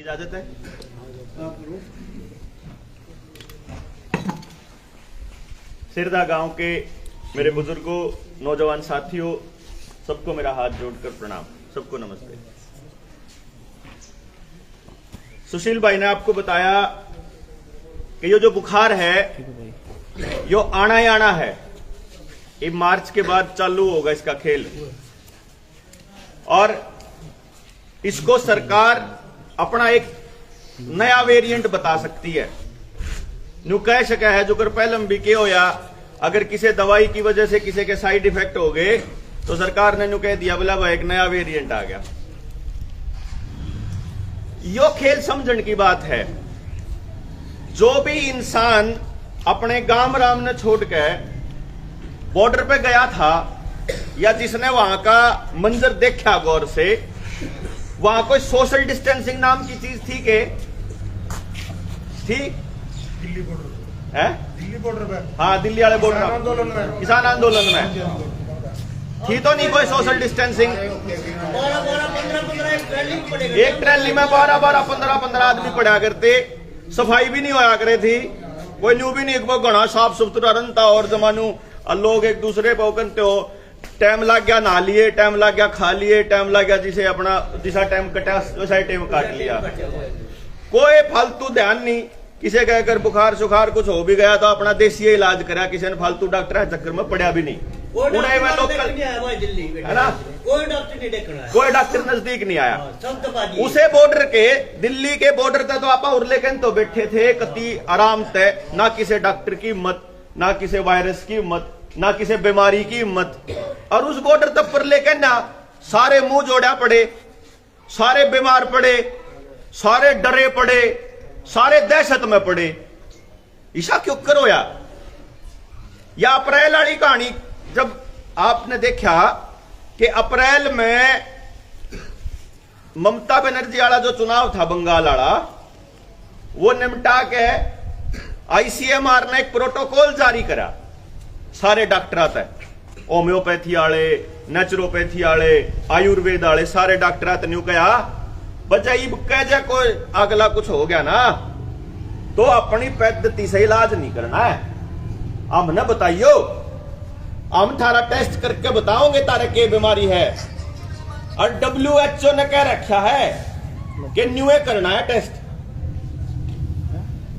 इजाजत है? सिरदा गांव के मेरे बुजुर्गों, नौजवान साथियों, सबको मेरा हाथ जोड़कर प्रणाम, सबको नमस्ते। सुशील भाई ने आपको बताया कि ये जो बुखार है यो आना ही आना है। ये मार्च के बाद चालू होगा इसका खेल, और इसको सरकार अपना एक नया वेरिएंट बता सकती है। न्यू कह सका है जो कर पहलम भी के हो, या अगर किसी दवाई की वजह से किसी के साइड इफेक्ट हो गए तो सरकार ने न्यू कह दिया बोला भाई एक नया वेरिएंट आ गया। यो खेल समझने की बात है। जो भी इंसान अपने गांव राम ने छोड़ के बॉर्डर पे गया था, या जिसने वहां का मंजर देखा गौर से, वहां कोई सोशल डिस्टेंसिंग नाम की चीज थी के थी? दिल्ली बॉर्डर है, दिल्ली बॉर्डर पे, हाँ दिल्ली वाले बॉर्डर आंदोलन में, किसान आंदोलन में थी तो नहीं कोई सोशल डिस्टेंसिंग? एक ट्रैली में 12-12, 15-15 आदमी पड़ा करते, सफाई भी नहीं होया करे थी, कोई न्यू भी नहीं, घना साफ सुथरा रनता, और जमानू लोग एक दूसरे पर करते हो, टाइम लग गया नहा लिए, टाइम लग गया खा लिए, टाइम लग गया जिसे अपना जिसा टाइम कटा वैसा टाइम काट लिया। कोई फालतू ध्यान नहीं, किसे कहकर बुखार सुखार कुछ हो भी गया तो अपना देसी इलाज करा, किसी ने फालतू डॉक्टर चक्कर में पड़ा भी नहीं। कोई डॉक्टर नजदीक नहीं आया। उसे बॉर्डर के, दिल्ली के बॉर्डर तक तो आप उर्ले के तो बैठे थे कति आराम तय, ना किसी डॉक्टर की हिम्मत, ना किसी वायरस की हिम्मत, ना किसी बीमारी की हिम्मत। और उस बॉर्डर तक पर लेकर ना सारे मुंह जोड़ा पड़े, सारे बीमार पड़े, सारे डरे पड़े, सारे दहशत में पड़े। ईशा क्यों करो या अप्रैल वाली कहानी जब आपने देखा कि अप्रैल में ममता बनर्जी वाला जो चुनाव था बंगाल वाला, वो निपटा के आईसीएमआर ने एक प्रोटोकॉल जारी करा सारे डॉक्टर तक, होम्योपैथी वाले, नेचुरोपैथी वाले, आयुर्वेद वाले, सारे डॉक्टर तक न्यू कहा बचाई कह जा कोई अगला कुछ हो गया ना तो अपनी पद्धति से इलाज नहीं करना है, हमने बताइयो, हम थारा टेस्ट करके बताओगे तारे के बीमारी है। और WHO ने कह रखा है कि न्यूए करना है टेस्ट,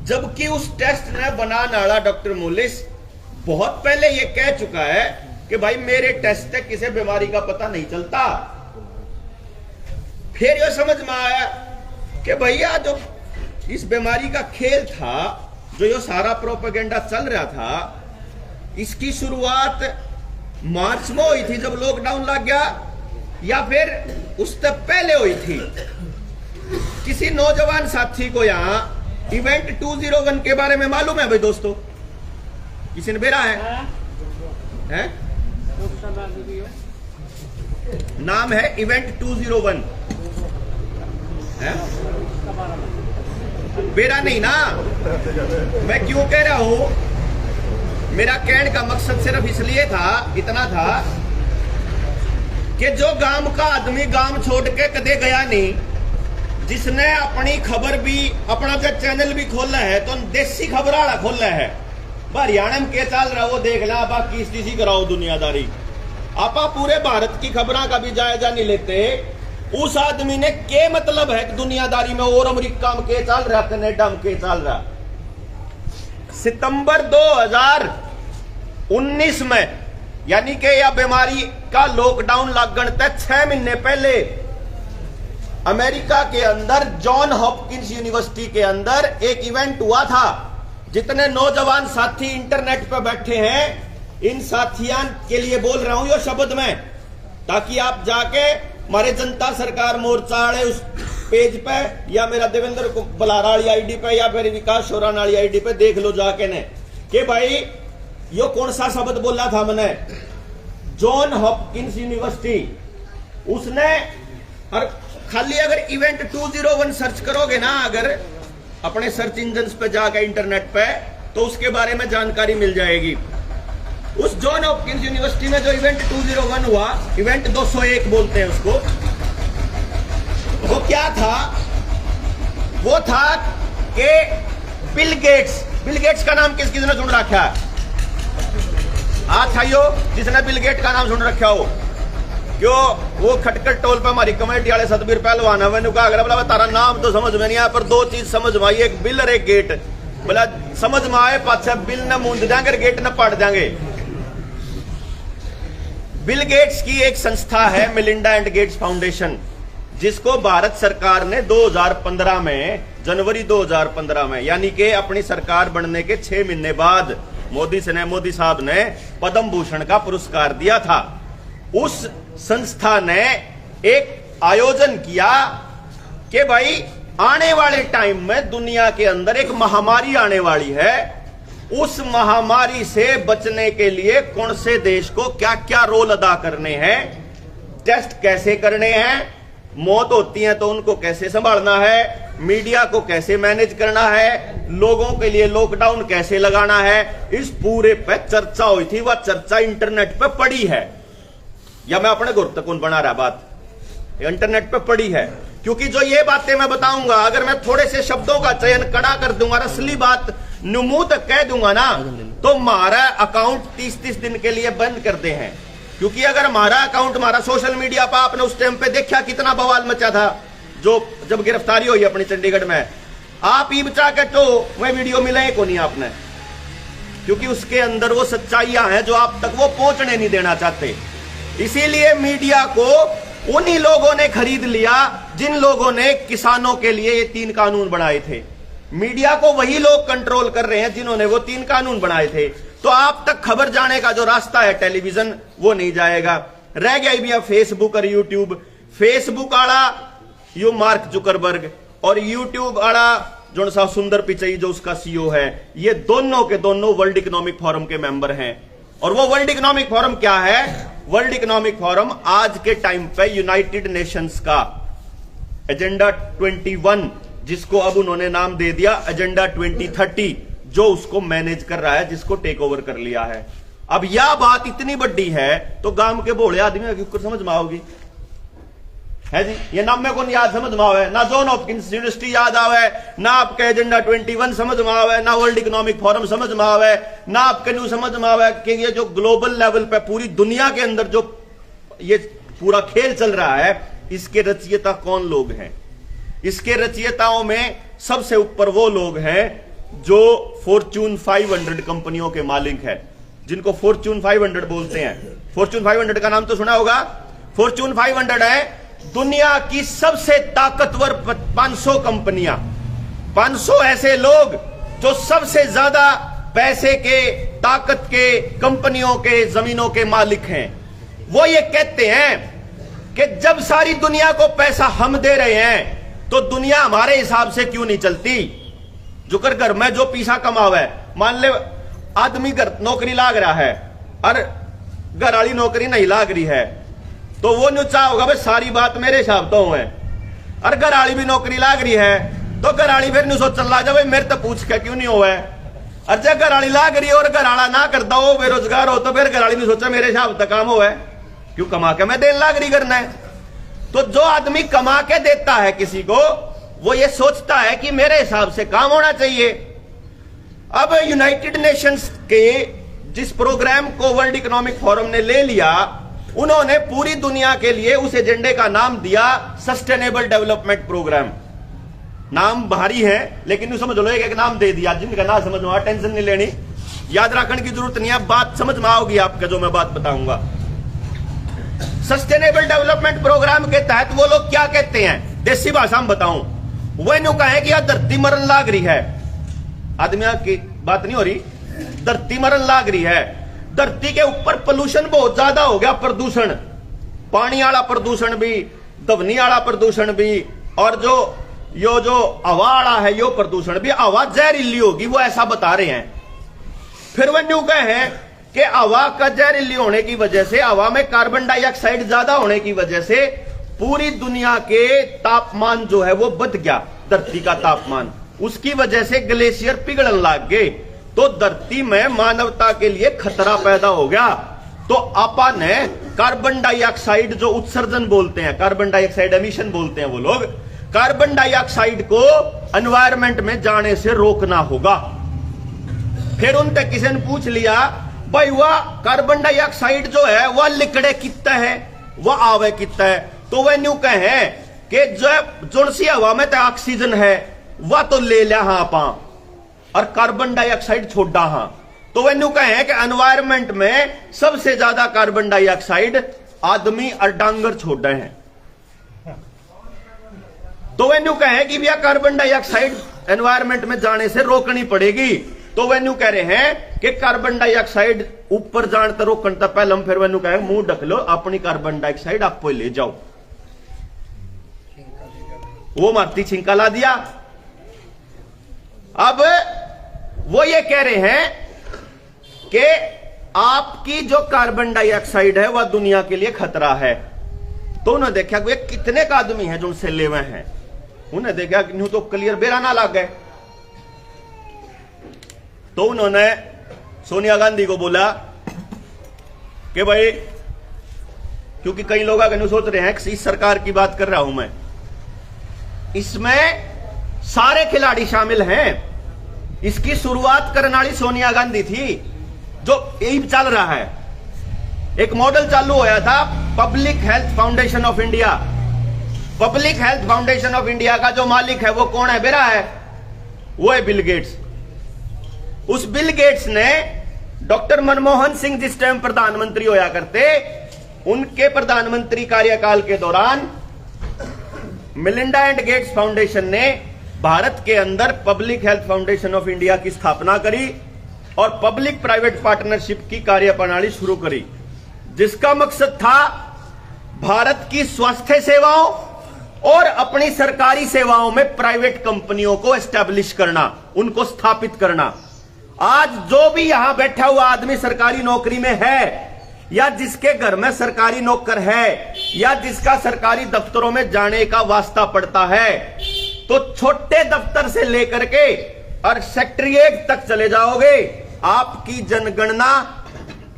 जबकि उस टेस्ट ने बनाने वाला डॉक्टर मोलिस बहुत पहले ये कह चुका है कि भाई मेरे टेस्ट से किसी बीमारी का पता नहीं चलता। फिर ये समझ में आया कि भैया जो इस बीमारी का खेल था, जो ये सारा प्रोपेगेंडा चल रहा था, इसकी शुरुआत मार्च में हुई थी जब लॉकडाउन लग गया, या फिर उससे पहले हुई थी? किसी नौजवान साथी को यहाँ इवेंट 201 के बारे में मालूम है भाई दोस्तों? किसी ने बेरा है? नाम है इवेंट 201 है? बेरा नहीं ना? मैं क्यों कह रहा हूं, मेरा कहने का मकसद सिर्फ इसलिए था, इतना था कि जो गांव का आदमी गांव छोड़ के कदे गया नहीं, जिसने अपनी खबर भी, अपना जो चैनल भी खोला है तो देसी खबर वाला खोला है, हरियाणा में क्या चल रहा वो देख ला, बाकी इसी कराओ दुनियादारी। आपा पूरे भारत की खबरों का भी जायजा नहीं लेते। उस आदमी ने के मतलब है कि दुनियादारी में और अमेरिका में के चल रहा, कनाडा में के चल रहा। सितंबर 2019 में, यानी कि यह बीमारी का लॉकडाउन लगन तक 6 महीने पहले अमेरिका के अंदर जॉन हॉपकिंस यूनिवर्सिटी के अंदर एक इवेंट हुआ था। जितने नौजवान साथी इंटरनेट पर बैठे हैं, इन साथियों के लिए बोल रहा हूं ये शब्द में, ताकि आप जाके हमारे जनता सरकार मोर्चा वाले उस पेज पे, या मेरा देवेंद्र बलारा वाली आईडी पे, या फिर विकास शोरान वाली आईडी पे देख लो जाके ने कि भाई यो कौन सा शब्द बोला था मैंने, जॉन हॉपकिंस यूनिवर्सिटी। उसने, और खाली अगर इवेंट 201 सर्च करोगे ना, अगर अपने सर्च इंजन पे जाकर इंटरनेट पे, तो उसके बारे में जानकारी मिल जाएगी। उस जॉन हॉपकिंस यूनिवर्सिटी में जो इवेंट 201 हुआ, इवेंट 201 बोलते हैं उसको, वो क्या था वो था कि बिल गेट्स का नाम किस किसने सुन रखा है? हाथ आइयो जिसने बिल गेट का नाम सुन रखा हो। क्यों? वो खटखट टोल पे हमारी कमेटी वाले सतबीर पहलवान है, मैंने कहा अगर बोला तारा नाम तो समझ में नहीं आया, पर दो चीज समझ में आई, एक बिल और एक गेट। बोला समझ में आए पाछा बिल न मूंद देंगे, गेट न पाट देंगे। बिल गेट्स की एक संस्था है मिलिंडा एंड गेट्स फाउंडेशन, जिसको भारत सरकार ने 2015 में, जनवरी 2015 में, यानी कि अपनी सरकार बनने के 6 महीने बाद मोदी साहब ने पद्म भूषण का पुरस्कार दिया था। उस संस्था ने एक आयोजन किया कि भाई आने वाले टाइम में दुनिया के अंदर एक महामारी आने वाली है, उस महामारी से बचने के लिए कौन से देश को क्या क्या रोल अदा करने हैं, टेस्ट कैसे करने हैं, मौत होती है तो उनको कैसे संभालना है, मीडिया को कैसे मैनेज करना है, लोगों के लिए लॉकडाउन कैसे लगाना है, इस पूरे पे चर्चा हुई थी। वह चर्चा इंटरनेट पे पड़ी है, या मैं अपने गुरु तक कौन बना रहा बात, इंटरनेट पे पड़ी है। क्योंकि जो ये बातें मैं बताऊंगा, अगर मैं थोड़े से शब्दों का चयन कड़ा कर दूंगा, असली बात मुंह तक कह दूंगा ना, तो हमारा अकाउंट 30-30 दिन के लिए बंद करते हैं। क्योंकि अगर हमारा अकाउंट, हमारा सोशल मीडिया पर आपने उस टाइम पे देखा कितना बवाल मचा था, जो जब गिरफ्तारी हुई अपनी चंडीगढ़ में, आप ई बचा के तो वह वीडियो मिले को नहीं आपने, क्योंकि उसके अंदर वो सच्चाइयां हैं जो आप तक वो पहुंचने नहीं देना चाहते। इसीलिए मीडिया को उन्हीं लोगों ने खरीद लिया जिन लोगों ने किसानों के लिए ये 3 कानून बनाए थे। मीडिया को वही लोग कंट्रोल कर रहे हैं जिन्होंने वो 3 कानून बनाए थे। तो आप तक खबर जाने का जो रास्ता है टेलीविजन, वो नहीं जाएगा। रह गया भी फेसबुक और यूट्यूब। फेसबुक आड़ा यू मार्क जुकरबर्ग और यूट्यूब आड़ा जो सा सुंदर पिचई जो उसका सीईओ है, ये दोनों के दोनों वर्ल्ड इकोनॉमिक फोरम के मेंबर हैं। और वो वर्ल्ड इकोनॉमिक फोरम क्या है? वर्ल्ड इकोनॉमिक फोरम आज के टाइम पे यूनाइटेड नेशंस का एजेंडा 21, जिसको अब उन्होंने नाम दे दिया एजेंडा 2030, जो उसको मैनेज कर रहा है, जिसको टेक ओवर कर लिया है। अब यह बात इतनी बड़ी है तो गांव के भोले आदमी की समझ में आओगी है जी। ये नाम में कौन याद समझ में आवे? ना जॉन हॉपकिंस यूनिवर्सिटी याद आवे, ना आपके एजेंडा 21 समझ में आवे, ना वर्ल्ड इकोनॉमिक फोरम समझ में आवे, ना आपके न्यू समझ में आवे कि ये जो ग्लोबल लेवल पे पूरी दुनिया के अंदर जो ये पूरा खेल चल रहा है, इसके रचयिता कौन लोग हैं? इसके रचयिताओं में सबसे ऊपर वो लोग हैं जो फॉर्च्यून 500 कंपनियों के मालिक हैं, जिनको फॉर्च्यून 500 बोलते हैं। फॉर्च्यून 500 का नाम तो सुना होगा। फॉर्च्यून 500 है दुनिया की सबसे ताकतवर 500 कंपनियां, 500 ऐसे लोग जो सबसे ज्यादा पैसे के, ताकत के, कंपनियों के, जमीनों के मालिक हैं। वो ये कहते हैं कि जब सारी दुनिया को पैसा हम दे रहे हैं तो दुनिया हमारे हिसाब से क्यों नहीं चलती। जुकर घर में जो पैसा कमावे, मान ले आदमी घर नौकरी लाग रहा है और घर वाली नौकरी नहीं लाग रही है, तो वो न्यू चाह होगा भाई सारी बात मेरे हिसाब तो है। और घर वाली भी नौकरी लाग रही है तो घर वाली फिर न्यू सोचने लग जाए मेरे तो पूछ के क्यों नहीं हुआ है। और जब घर वाली लाग रही है और घर वाला ना करता हो, बेरोजगार हो, तो फिर घर वाली ने सोचा मेरे हिसाब तक काम हुआ है, क्यों कमा के मैं देन लाग रही करना है। तो जो आदमी कमा के देता है किसी को, वो ये सोचता है कि मेरे हिसाब से काम होना चाहिए। अब यूनाइटेड नेशंस के जिस प्रोग्राम को वर्ल्ड इकोनॉमिक फोरम ने ले लिया, उन्होंने पूरी दुनिया के लिए उस एजेंडे का नाम दिया सस्टेनेबल डेवलपमेंट प्रोग्राम। नाम भारी है लेकिन समझ लो एक नाम दे दिया, जिनका नाम समझ में, टेंशन नहीं लेनी, याद रखने की जरूरत नहीं है, बात समझ में आओगी आपके जो मैं बात बताऊंगा। सस्टेनेबल डेवलपमेंट प्रोग्राम के तहत वो लोग क्या कहते हैं, देसी भाषा में बताऊं, वो यूं कहे कि यार धरती मरण लाग रही है। आदमियों की बात नहीं हो रही, धरती मरण लाग रही है। धरती के ऊपर पोल्यूशन बहुत ज्यादा हो गया, प्रदूषण, पानी वाला प्रदूषण भी, ध्वनि वाला प्रदूषण भी, और जो यो जो हवा वाला है यो प्रदूषण भी। हवा जहरीली होगी, वो ऐसा बता रहे हैं। फिर वो यूं कहे कि हवा का जहरीली होने की वजह से, हवा में कार्बन डाइऑक्साइड ज्यादा होने की वजह से पूरी दुनिया के तापमान जो है वो बढ़ गया, धरती का तापमान, उसकी वजह से ग्लेशियर पिघलने लग गए, तो धरती में मानवता के लिए खतरा पैदा हो गया। तो आपा ने कार्बन डाइऑक्साइड जो उत्सर्जन बोलते हैं, कार्बन डाइऑक्साइड एमिशन बोलते हैं वो लोग, कार्बन डाइऑक्साइड को एनवायरमेंट में जाने से रोकना होगा। फिर उनसे किसी ने पूछ लिया, भाई वह कार्बन डाइऑक्साइड जो है वह लिकड़े कितना है, वह आवे कितना है? तो वह न्यू कहे कि जो सी हवा में तो ऑक्सीजन है वह तो ले लिया हाँ पा और कार्बन डाइऑक्साइड छोड़ा हाँ। तो वह न्यू कहे कि एनवायरमेंट में सबसे ज्यादा कार्बन डाइऑक्साइड आदमी और डांगर छोड़ रहे हैं। तो वह न्यू कहे कि भैया कार्बन डाइऑक्साइड एनवायरमेंट में जाने से रोकनी पड़ेगी। तो वह न्यू कह रहे हैं कि कार्बन डाइऑक्साइड ऊपर जाने तो रोकने तो पहले हम फिर वह न्यू कहे मुंह ढक लो, अपनी कार्बन डाइऑक्साइड आप ले जाओ। वो मारती छिंका ला दिया। अब वो ये कह रहे हैं कि आपकी जो कार्बन डाइऑक्साइड है वह दुनिया के लिए खतरा है। तो उन्होंने देखा कि कितने का आदमी है जो उनसे ले हुए हैं, उन्हें देखा कि न्यू तो क्लियर बेरा ना लग गए। तो उन्होंने सोनिया गांधी को बोला कि भाई, क्योंकि कई लोग अगर सोच रहे हैं कि इस सरकार की बात कर रहा हूं मैं, इसमें सारे खिलाड़ी शामिल हैं। इसकी शुरुआत करने वाली सोनिया गांधी थी। जो यही चल रहा है, एक मॉडल चालू होया था public health foundation of India. Public health foundation of India का जो मालिक है वो कौन है बेरा है? वो है बिल गेट्स। उस बिल गेट्स ने डॉक्टर मनमोहन सिंह जिस टाइम प्रधानमंत्री होया करते, उनके प्रधानमंत्री कार्यकाल के दौरान मिलिंडा एंड गेट्स फाउंडेशन ने भारत के अंदर public health foundation of India की स्थापना करी और पब्लिक प्राइवेट पार्टनरशिप की कार्यप्रणाली शुरू करी, जिसका मकसद था भारत की स्वास्थ्य सेवाओं और अपनी सरकारी सेवाओं में प्राइवेट कंपनियों को एस्टैब्लिश करना, उनको स्थापित करना। आज जो भी यहां बैठा हुआ आदमी सरकारी नौकरी में है, या जिसके घर में सरकारी नौकर है, या जिसका सरकारी दफ्तरों में जाने का वास्ता पड़ता है, तो छोटे दफ्तर से लेकर के और सेक्रेटरीट तक चले जाओगे, आपकी जनगणना,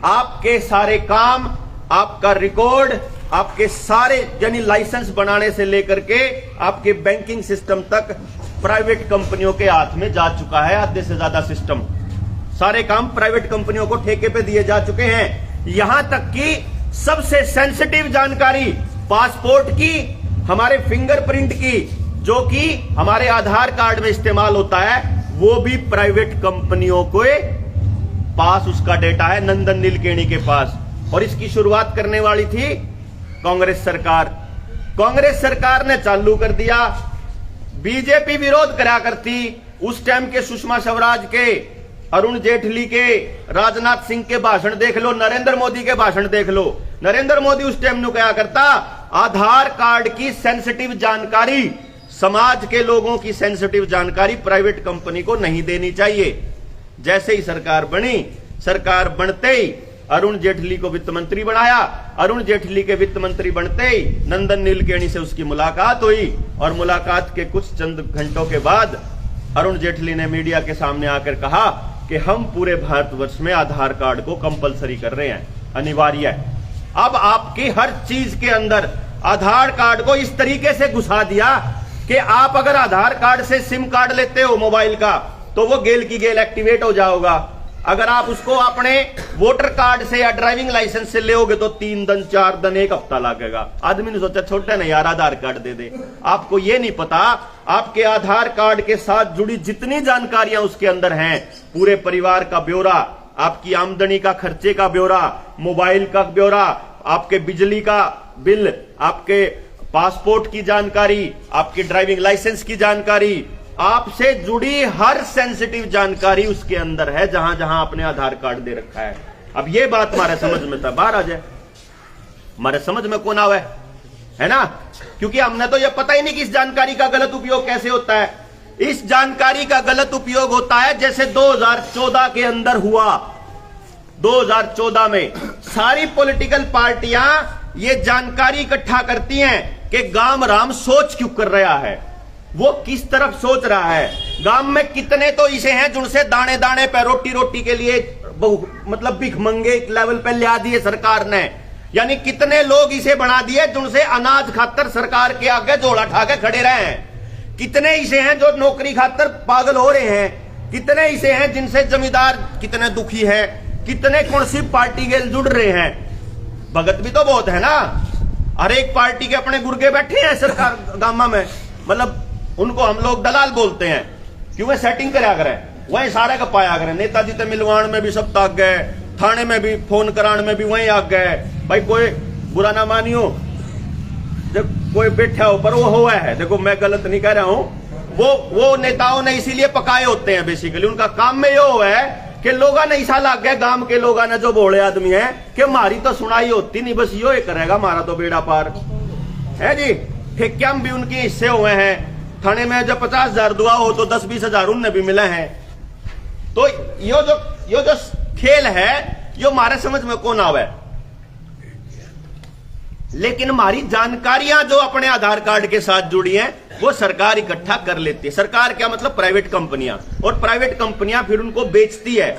आपके सारे काम, आपका रिकॉर्ड, आपके सारे यानी लाइसेंस बनाने से लेकर के आपके बैंकिंग सिस्टम तक प्राइवेट कंपनियों के हाथ में जा चुका है। आधे से ज्यादा सिस्टम, सारे काम प्राइवेट कंपनियों को ठेके पे दिए जा चुके हैं। यहां तक कि सबसे सेंसिटिव जानकारी पासपोर्ट की, हमारे फिंगरप्रिंट की, जो कि हमारे आधार कार्ड में इस्तेमाल होता है, वो भी प्राइवेट कंपनियों के पास उसका डेटा है, नंदन नीलकेणी के पास। और इसकी शुरुआत करने वाली थी कांग्रेस सरकार। कांग्रेस सरकार ने चालू कर दिया। बीजेपी विरोध करा करती। उस टाइम के सुषमा स्वराज के, अरुण जेटली के, राजनाथ सिंह के भाषण देख लो, नरेंद्र मोदी के भाषण देख लो। नरेंद्र मोदी उस टाइम नु क्या करता, आधार कार्ड की सेंसिटिव जानकारी, समाज के लोगों की सेंसिटिव जानकारी प्राइवेट कंपनी को नहीं देनी चाहिए। जैसे ही सरकार बनी, सरकार बनते ही अरुण जेटली को वित्त मंत्री बनाया। अरुण जेटली के वित्त मंत्री बनते ही नंदन नीलकेणी से उसकी मुलाकात हुई और मुलाकात के कुछ चंद घंटों के बाद अरुण जेटली ने मीडिया के सामने आकर कहा कि हम पूरे भारतवर्ष में आधार कार्ड को कंपलसरी कर रहे हैं, अनिवार्य है। अब आपकी हर चीज के अंदर आधार कार्ड को इस तरीके से घुसा दिया कि आप अगर आधार कार्ड से सिम कार्ड लेते हो मोबाइल का, तो वो गेल की गेल एक्टिवेट हो जाओगा। अगर आप उसको अपने वोटर कार्ड से या ड्राइविंग लाइसेंस से लेओगे तो 3 दिन 4 दिन 1 हफ्ता लगेगा। आदमी ने सोचा छोटे ना यार आधार कार्ड दे दे। आपको ये नहीं पता आपके आधार कार्ड के साथ जुड़ी जितनी जानकारियां उसके अंदर हैं, पूरे परिवार का ब्यौरा, आपकी आमदनी का खर्चे का ब्यौरा, मोबाइल का ब्यौरा, आपके बिजली का बिल, आपके पासपोर्ट की जानकारी, आपके ड्राइविंग लाइसेंस की जानकारी, आपसे जुड़ी हर सेंसिटिव जानकारी उसके अंदर है, जहां जहां आपने आधार कार्ड दे रखा है। अब ये बात हमारे समझ में था, बाहर आ जाए, हमारे समझ में कौन आवे, है ना? क्योंकि हमने तो ये पता ही नहीं कि इस जानकारी का गलत उपयोग कैसे होता है। इस जानकारी का गलत उपयोग होता है जैसे 2014 के अंदर हुआ। 2014 में सारी पॉलिटिकल पार्टियां ये जानकारी इकट्ठा करती हैं कि गांव राम सोच क्यों कर रहा है, वो किस तरफ सोच रहा है। गांव में कितने तो इसे हैं जिनसे दाने दाने पे रोटी रोटी के लिए मतलब भिखमंगे लेवल पे लिया दिए सरकार ने। यानी कितने लोग इसे बना दिए जिनसे अनाज खातर सरकार के आगे झोला ठा के खड़े रहे हैं। कितने ऐसे हैं जो नौकरी खातर पागल हो रहे हैं। कितने ऐसे हैं जिनसे जमींदार कितने दुखी है। कितने कौन सी पार्टी के जुड़ रहे हैं। भगत भी तो बहुत है ना। हर एक पार्टी के अपने गुर्गे बैठे हैं सरकार गामा में, मतलब उनको हम लोग दलाल बोलते हैं। क्यों वे सेटिंग करा करें, वही सारे का पाया करें। नेताजी तो मिलवाण में भी सब ताक गए, थाने में भी फोन कराने में भी वहीं आ गए। भाई कोई बुरा ना मानियो, जब कोई बैठा हो पर वो हुआ है, देखो मैं गलत नहीं कह रहा हूं। वो नेताओं ने इसीलिए पकाए होते हैं। बेसिकली उनका काम में यो हुआ है कि लोगों ने ऐसा लग गया, गांव के लोगों ने जो बोले आदमी है कि हमारी तो सुनाई होती नहीं, बस यो ही करेगा हमारा तो बेड़ा पार है जी। ठेकिया भी उनके हिस्से हुए हैं। थाने में जब 50,000 दुआ हो तो 10-20 हजार उन्हें भी मिले हैं। तो यो जो खेल है यो हमारे समझ में कौन आवे। लेकिन हमारी जानकारियां जो अपने आधार कार्ड के साथ जुड़ी हैं वो सरकार इकट्ठा कर लेती है। सरकार क्या मतलब प्राइवेट कंपनियां, और प्राइवेट कंपनियां फिर उनको बेचती है।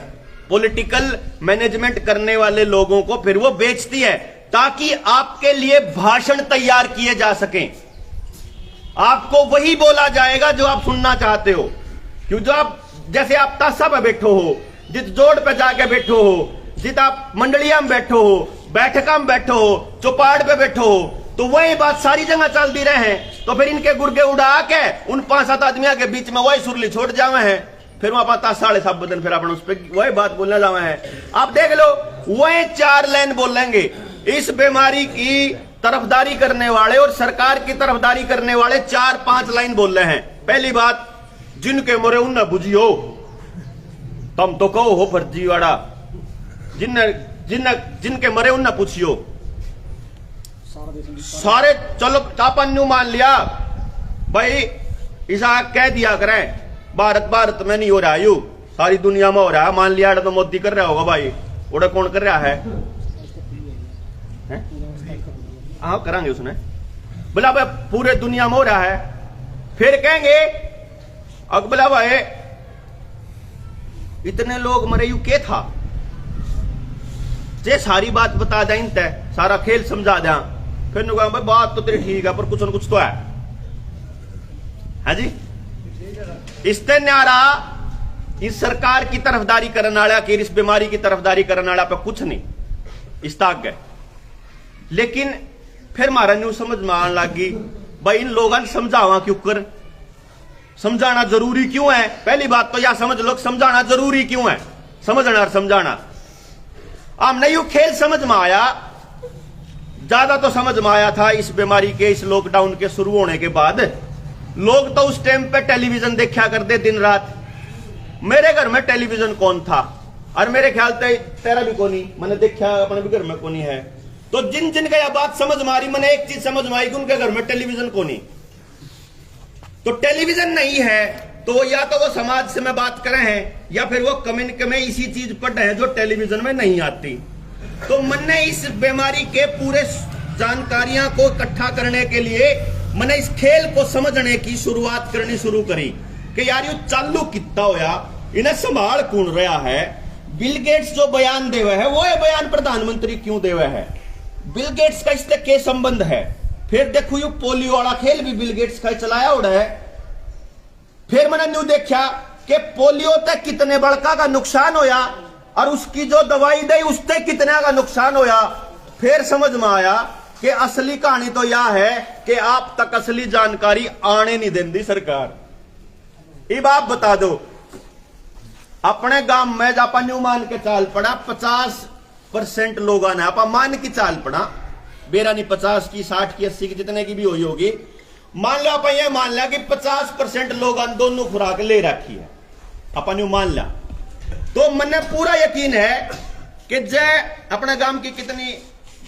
पॉलिटिकल मैनेजमेंट करने वाले लोगों को फिर वो बेचती है ताकि आपके लिए भाषण तैयार किए जा सकें। आपको वही बोला जाएगा जो आप सुनना चाहते हो। क्यों जो आप जैसे आप ताशा पे बैठो हो, जिस जोड़ पे जाके बैठो हो, जित आप मंडलिया में बैठो हो, बैठका में बैठो हो, चौपाड़ पे बैठो हो, तो वही बात सारी जगह चलती रहे हैं। तो फिर इनके गुर्गे उड़ा के उन 5-7 आदमियों के बीच में वही सुरली छोड़ जावे हैं। फिर वहां पाता 7.5 बदन फिर अपन उस पर वही बात बोलने जावे हैं। आप देख लो वही 4 लाइन बोलेंगे। इस बीमारी की तरफदारी करने वाले और सरकार की तरफदारी करने वाले 4-5 लाइन बोल रहे हैं। पहली बात, जिनके मोरे उन्हें बुझियो, तुम तो कहो हो फर्जीवाड़ा, जिनके मरे उन्हें पूछियो। सारे चलो तापन न्यू मान लिया भाई, ऐसा कह दिया करें भारत में नहीं हो रहा, यू सारी दुनिया में हो रहा है। मान लिया तो मोदी कर रहा होगा भाई, उड़ा कौन कर रहा है? हाँ करांगे उसने, बोला भाई पूरे दुनिया में हो रहा है। फिर कहेंगे अब बोला भाई इतने लोग मरे यू के था, जे सारी बात बता दें, सारा खेल समझा दें। फिर भाई बात तो तेरी ठीक है पर कुछ न कुछ तो है जी। इससे न्यारा इस सरकार की तरफदारी करने वाला कि इस बीमारी की तरफदारी करने वाला पे कुछ नहीं इस ताक गए। लेकिन फिर हमारा न्यू समझ में आने लगी भाई इन लोगों ने समझावा क्यों कर, समझाना जरूरी क्यों है। पहली बात तो यह समझ लो समझाना जरूरी क्यों है। समझना और समझाना हमने यू खेल समझ में आया, ज्यादा तो समझ में आया था इस बीमारी के, इस लॉकडाउन के शुरू होने के बाद। लोग तो उस टाइम पे टेलीविजन देखा करते दिन रात। मेरे घर में टेलीविजन कौन था, और मेरे ख्याल से तेरा भी कोनी, मैंने देखा अपने भी घर में कोनी है। तो जिन जिन का यह बात समझ में आ रही, मैंने एक चीज समझ में आई कि उनके घर में टेलीविजन कोनी। तो टेलीविजन नहीं है तो या तो वो समाज से में बात करे हैं या फिर वो कम्युनिटी में इसी चीज पढ़ रहे हैं जो टेलीविजन में नहीं आती। तो मैंने इस बीमारी के पूरे जानकारियां को इकट्ठा करने के लिए मैंने इस खेल को समझने की शुरुआत करनी शुरू करी कि यार ये चालू कितना होया, इन्हें संभाल कौन रहा है। बिल गेट्स जो बयान देवे है वो ये बयान प्रधानमंत्री क्यों देवे है, बिल गेट्स का इससे क्या संबंध है। फिर देखो यू पोलियो वाला खेल भी बिल गेट्स का चलाया उड़ा है। फिर मैंने न्यू देखा कि पोलियो तक कितने बड़का का नुकसान होया और उसकी जो दवाई दी उससे कितने का नुकसान होया। फिर समझ में आया कि असली कहानी तो यह है कि आप तक असली जानकारी आने नहीं देती सरकार। अब आप बता दो अपने गांव में जापा न्यू मान के चाल पड़ा 50% लोगों ने आपा मान की चाल पड़ा, बेरा नहीं 50 की 60 की 80 की जितने की भी हुई होगी। मान लो आप ये मान लिया कि 50% लोगों ने दोनों खुराक ले रखी है, अपन यूं मान लिया। तो मैंने पूरा यकीन है कि जय अपने गांव की कितनी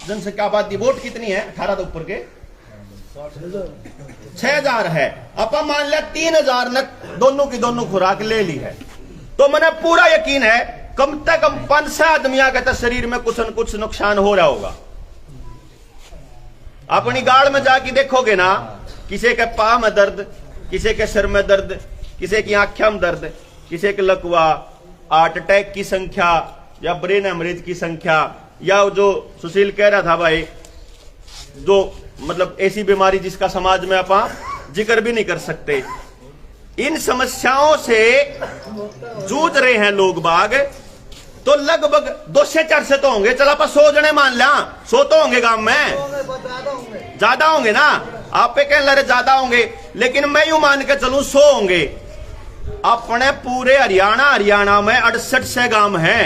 जनसंख्या आबादी वोट कितनी है 18 तो ऊपर के 6000 है। अपन मान लिया 3000 ने दोनों की दोनों खुराक ले ली है। तो मैंने पूरा यकीन है कम से कम 5-6 आदमियों के तो शरीर में कुछ न कुछ नुकसान हो रहा होगा। अपनी गाड़ में जाके देखोगे ना, किसी के पांव में दर्द, किसी के सिर में दर्द, किसी की आंखों में दर्द, किसी के लकवा, हार्ट अटैक की संख्या या ब्रेन हेमरेज की संख्या या जो सुशील कह रहा था भाई, जो मतलब ऐसी बीमारी जिसका समाज में आप जिक्र भी नहीं कर सकते, इन समस्याओं से जूझ रहे हैं लोग बाग, तो लगभग 200-400 तो होंगे, चल आप 100 जने मान लिया, 100 तो होंगे गांव में, ज्यादा होंगे ना, आप पे कहने लगे ज्यादा होंगे, लेकिन मैं यूं मान के चलूं 100 होंगे। अपने पूरे हरियाणा में 68 से गांव हैं,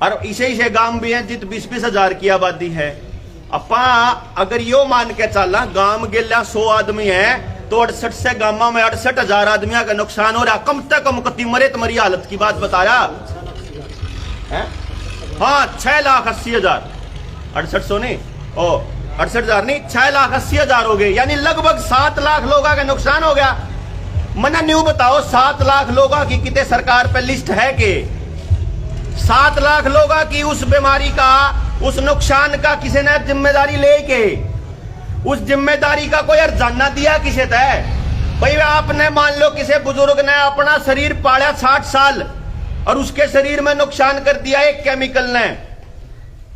और इसे गांव भी हैं जित 20-20 हजार की आबादी है। अपा अगर यो मान के चलना गांव गेला 100 आदमी है, तो 68 से गांव में 68 हजार आदमियों का नुकसान हो रहा, कम से कम कति मरे तुम्हारी हालत की बात बताया है? हाँ 6,80,000, 6800 नहीं, ओ 68,000 नहीं, 6,80,000 हो गए, यानी लगभग 7 लाख लोगों का नुकसान हो गया। मना न्यू बताओ 7 लाख लोगों की कितने सरकार पे लिस्ट है कि 7 लाख लोगों की उस बीमारी का, उस नुकसान का किसी ने जिम्मेदारी लेके, उस जिम्मेदारी का कोई अर्जाना दिया किसे तय? भाई आपने मान लो किसी बुजुर्ग ने अपना शरीर पाला 60 साल और उसके शरीर में नुकसान कर दिया एक केमिकल ने।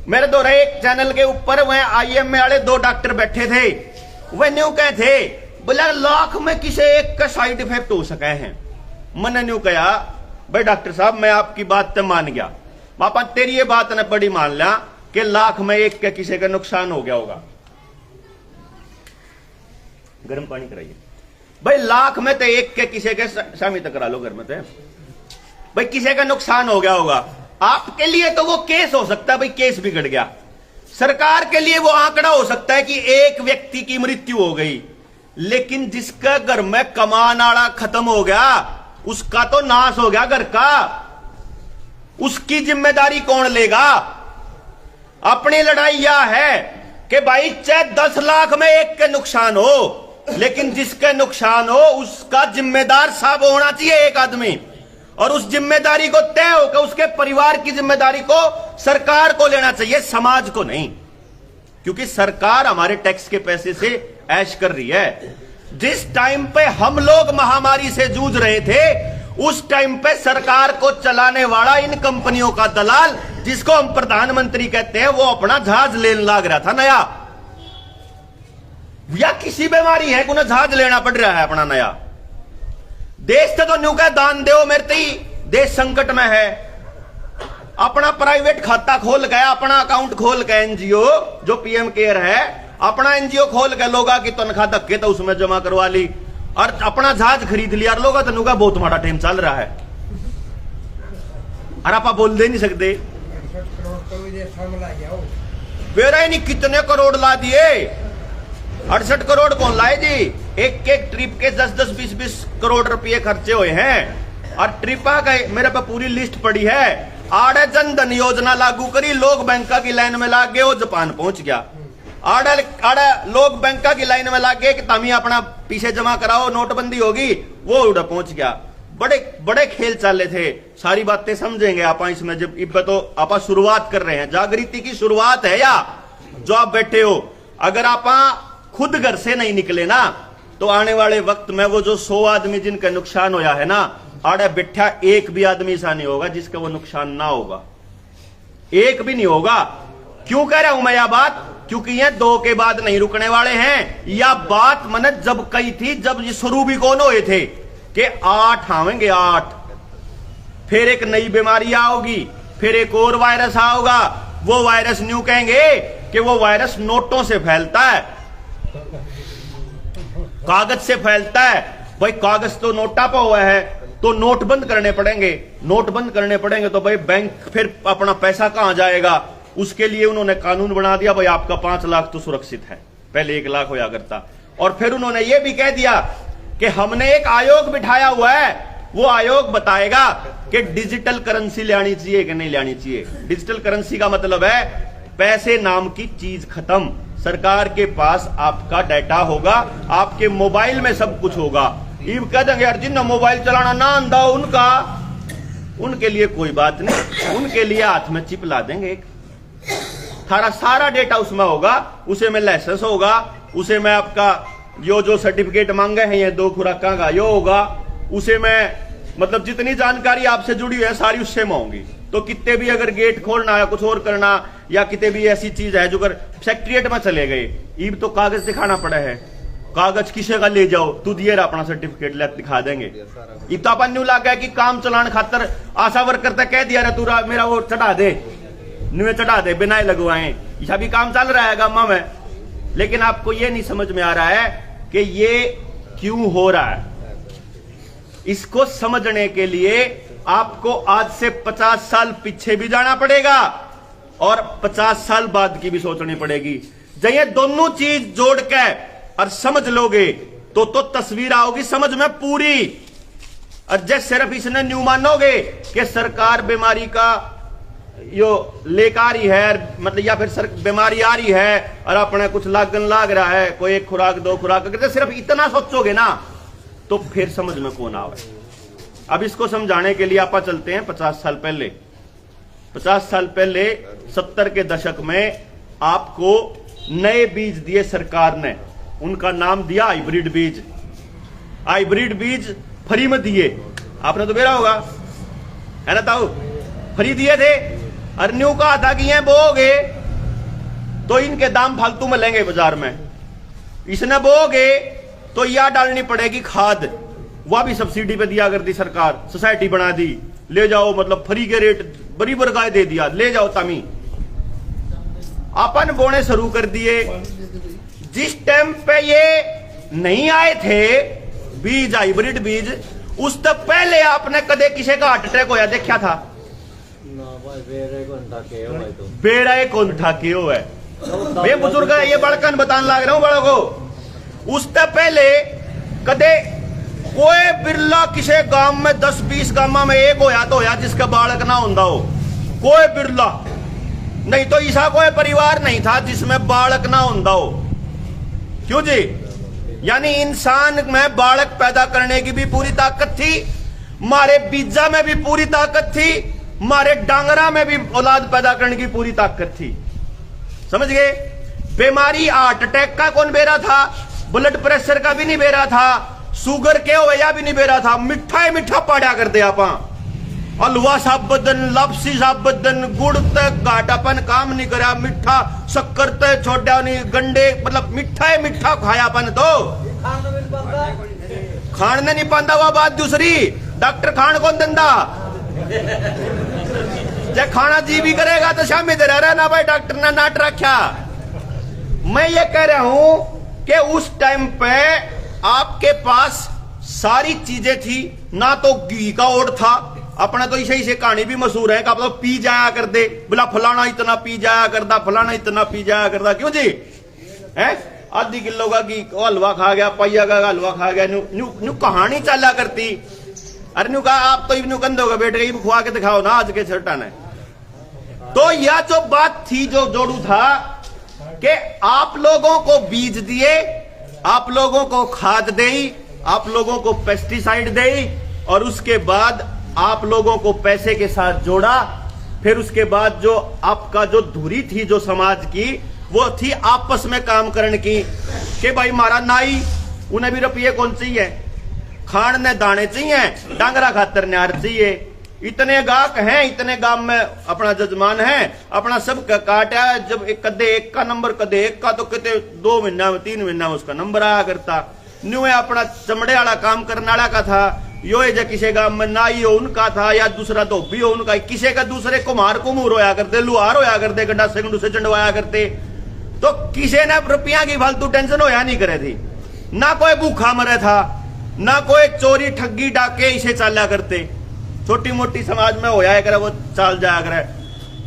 मेरे दो एक चैनल के ऊपर वह IMA वाले 2 डॉक्टर बैठे थे, वह न्यू कहे थे बोला लाख में किसी एक का साइड इफेक्ट हो सके हैं। मैंने न्यू कहा भाई डॉक्टर साहब मैं आपकी बात तो मान गया, पापा तेरी ये बात ने बड़ी मान लिया कि लाख में एक के किसी का नुकसान हो गया होगा। गर्म पानी कराइए भाई, लाख में तो एक के किसी के शामी तक करा लो घर में तो भाई किसी का नुकसान हो गया होगा। आपके लिए तो वो केस हो सकता है, भाई केस बिगड़ गया। सरकार के लिए वो आंकड़ा हो सकता है कि एक व्यक्ति की मृत्यु हो गई, लेकिन जिसका घर में कमान आड़ा खत्म हो गया उसका तो नाश हो गया घर का, उसकी जिम्मेदारी कौन लेगा? अपनी लड़ाई यह है कि भाई चाहे 10 लाख में एक के नुकसान हो, लेकिन जिसका नुकसान हो उसका जिम्मेदार साहब होना चाहिए एक आदमी, और उस जिम्मेदारी को तय होकर उसके परिवार की जिम्मेदारी को सरकार को लेना चाहिए, समाज को नहीं। क्योंकि सरकार हमारे टैक्स के पैसे से ऐश कर रही है। जिस टाइम पे हम लोग महामारी से जूझ रहे थे उस टाइम पे सरकार को चलाने वाला इन कंपनियों का दलाल, जिसको हम प्रधानमंत्री कहते हैं, वो अपना जहाज लेने लग रहा था नया, या किसी बीमारी है उन्हें जहाज लेना पड़ रहा है अपना नया। देश से तो न्यू का दान दो मेरे ती, देश संकट में है, अपना प्राइवेट खाता खोल गया, अपना अकाउंट खोल के एनजीओ जो PM केयर है, अपना एनजीओ खोल के लोगों की तनख्वाह धक्के तो उसमें जमा करवा ली और अपना जहाज खरीद लिया, और लोगों तो नुका बहुत माड़ा टाइम चल रहा है, और आप बोल दे नहीं सकते। बेरा ही नहीं कितने करोड़ ला दिए, 68 करोड़ कौन लाए जी? एक एक ट्रिप के 10-10, 20-20 करोड़ रुपए खर्चे हुए हैं, और ट्रिपा का मेरे पे पूरी लिस्ट पड़ी है। आड़े जन धन योजना लागू करी, लोग बैंका की लाइन में लाग गए, वो जापान पहुंच गया। आड़े लोग बैंका की लाइन में लाग गए कि तमी अपना पीछे जमा कराओ, नोटबंदी होगी, वो उड़ा पहुंच गया। बड़े बड़े खेल चाले थे, सारी बातें समझेंगे आप इसमें। जब इब तो आप शुरुआत कर रहे हैं, जागृति की शुरुआत है, या जो आप बैठे हो, अगर आप खुद घर से नहीं निकले ना तो आने वाले वक्त में वो जो 100 आदमी जिनका नुकसान होया है ना, आड़े बैठा एक भी आदमी ऐसा नहीं होगा जिसका वो नुकसान ना होगा, एक भी नहीं होगा। क्यों कह रहा हूं मैं यह बात? क्योंकि ये 2 के बाद नहीं रुकने वाले हैं। यह बात मैंने जब कही थी, जब ये शुरू भी कौन हुए थे कि 8 आवेंगे, 8 फिर एक नई बीमारी आओगी, फिर एक और वायरस आओगा। वो वायरस न्यू कहेंगे कि वो वायरस नोटों से फैलता है, कागज से फैलता है। भाई कागज तो नोटा पर हुआ है, तो नोट बंद करने पड़ेंगे, नोट बंद करने पड़ेंगे तो भाई बैंक फिर अपना पैसा कहां जाएगा? उसके लिए उन्होंने कानून बना दिया, भाई आपका 5 लाख तो सुरक्षित है, पहले 1 लाख होया करता। और फिर उन्होंने ये भी कह दिया कि हमने एक आयोग बिठाया हुआ है, वो आयोग बताएगा कि डिजिटल करेंसी लानी चाहिए कि नहीं लानी चाहिए। डिजिटल करेंसी का मतलब है पैसे नाम की चीज खत्म, सरकार के पास आपका डाटा होगा, आपके मोबाइल में सब कुछ होगा। ये कह देंगे यार जिन्हें मोबाइल चलाना ना आंदा उनका, उनके लिए कोई बात नहीं, उनके लिए हाथ में चिप ला देंगे, एक सारा डेटा उसमें होगा, उसे में लाइसेंस होगा, उसे में आपका जो सर्टिफिकेट मांगे हैं ये 2 खुराका का यो होगा, उसे में मतलब जितनी जानकारी आपसे जुड़ी है सारी उससे में होंगी। तो कितने भी अगर गेट खोलना या कुछ और करना या कितने भी ऐसी चीज है जो कर सेक्रेटरिएट में चले गए, ईब तो कागज दिखाना पड़ा है, कागज किसे का ले जाओ, तू दिए अपना सर्टिफिकेट ले दिखा देंगे। ईब तो अपन न्यू लग गया कि काम चलाने खातर आशा वर्कर तक कह दिया तू मेरा वो चढ़ा दे, न्यू चढ़ा दे बिना लगवाए, यह भी काम चल रहा है गामा में। लेकिन आपको ये नहीं समझ में आ रहा है कि ये क्यों हो रहा है। इसको समझने के लिए आपको आज से 50 साल पीछे भी जाना पड़ेगा और 50 साल बाद की भी सोचनी पड़ेगी। जब ये दोनों चीज जोड़ के और समझ लोगे तो तस्वीर आओगी समझ में पूरी। और जब सिर्फ इसने न्यू मानोगे कि सरकार बीमारी का यो लेकर ही है, मतलब या फिर बीमारी आ रही है और अपने कुछ लागन लाग रहा है, कोई एक खुराक दो खुराक, अगर सिर्फ इतना सोचोगे ना तो फिर समझ में कौन आवे। अब इसको समझाने के लिए आप चलते हैं 50 साल पहले। 50 साल पहले 70 के दशक में आपको नए बीज दिए सरकार ने, उनका नाम दिया हाइब्रिड बीज। हाइब्रिड बीज फ्री में दिए, आपने तो बेरा होगा है ना ताऊ, फ्री दिए थे। और न्यू कहा था कि ये बोगे तो इनके दाम फालतू में लेंगे बाजार में, इसने बोगे तो यह डालनी पड़ेगी खाद, वह भी सब्सिडी पे दिया करती सरकार, सोसाइटी बना दी, ले जाओ मतलब फ्री के रेट बराबर गाय दे दिया, ले जाओ तामी। अपन बोने शुरू कर दिए। जिस टाइम पे ये नहीं आए थे बीज, हाइब्रिड बीज, उस तक पहले आपने कदे किसी का हार्ट अटैक होया देखा था? बेड़ा कौन था क्यों है बे बुजुर्ग, ये बड़कन बताने लग रहा हूं बड़ों को। उससे पहले कदे कोई बिरला किसी गांव में 10-20 गांव में एक होया तो होया जिसका बालक ना होता हो, कोई बिरला नहीं तो ऐसा कोई परिवार नहीं था जिसमें बालक ना होता हो। क्यों जी? यानी इंसान में बालक पैदा करने की भी पूरी ताकत थी, मारे बीजा में भी पूरी ताकत थी, मारे डांगरा में भी औलाद पैदा करने की पूरी ताकत थी। समझ गए? बीमारी हार्ट अटैक का कौन बेरा था, ब्लड प्रेशर का भी नहीं बेरा था, शुगर के होया भी नहीं बेरा था। मिठा ही मिठा पाड़ा कर दे आप, हलवा साब बदन, लापसी साब बदन, गुड़ तक घाटापन काम नहीं करा, मिठा शक्कर तक छोड़ा नहीं, गंडे मतलब मिठा ही मिठा खायापन तो खाने नहीं पाता। वह बात दूसरी, डॉक्टर खान कौन दंदा, जब खाना जी भी करेगा तो शामी दे रहा ना भाई, डॉक्टर ने नाट रखा। मैं ये कह रहा हूं कि उस टाइम पे आपके पास सारी चीजें थी, ना तो घी का ओढ़ था, अपना तो इसे इसे कहानी भी मशहूर है कि आप तो पी जाया कर दे, बोला फलाना इतना पी जाया करता, फलाना इतना पी जाया करता। क्यों जी? है आधी किलो का घी हलवा खा गया, पहिया का हलवा खा गया, न्यू कहानी चला करती। अरे न्यू कहा आप तो इवनू कंधोगे बेटे के खुआ के दिखाओ ना आज के छठा ने। तो यह जो बात थी जो जोड़ू था कि आप लोगों को बीज दिए, आप लोगों को खाद दे, आप लोगों को पेस्टिसाइड दे, और उसके बाद आप लोगों को पैसे के साथ जोड़ा। फिर उसके बाद जो आपका जो धुरी थी जो समाज की, वो थी आपस में काम करने की कि भाई मारा नाई, उन्हें भी रुपये कौन चाहिए, खान ने दाने चाहिए, डांगरा खातर न्यार चाहिए। इतने गाहक हैं, इतने गांव में अपना जजमान है, अपना सब काटा। जब कदे एक का नंबर, कदे एक का, तो कहते 2 महीना में 3 महीना में उसका नंबर आया करता। न्यू अपना चमड़े वाला काम करने वाला का था, यो जो किसी गांव में नाई हो उनका था, या दूसरा धोबी हो उनका, किसी का दूसरे कुम्हार कुमूर होया करते, लुहार होया करते, गड्ढा से गंडू से चंडवाया करते। तो किसी ने रुपया की फालतू टेंशन होया नहीं करे थी, ना कोई भूखा मरे था, ना कोई चोरी ठगी डाके इसे चाला करते। छोटी मोटी समाज में होया करे वो चाल जाया करे।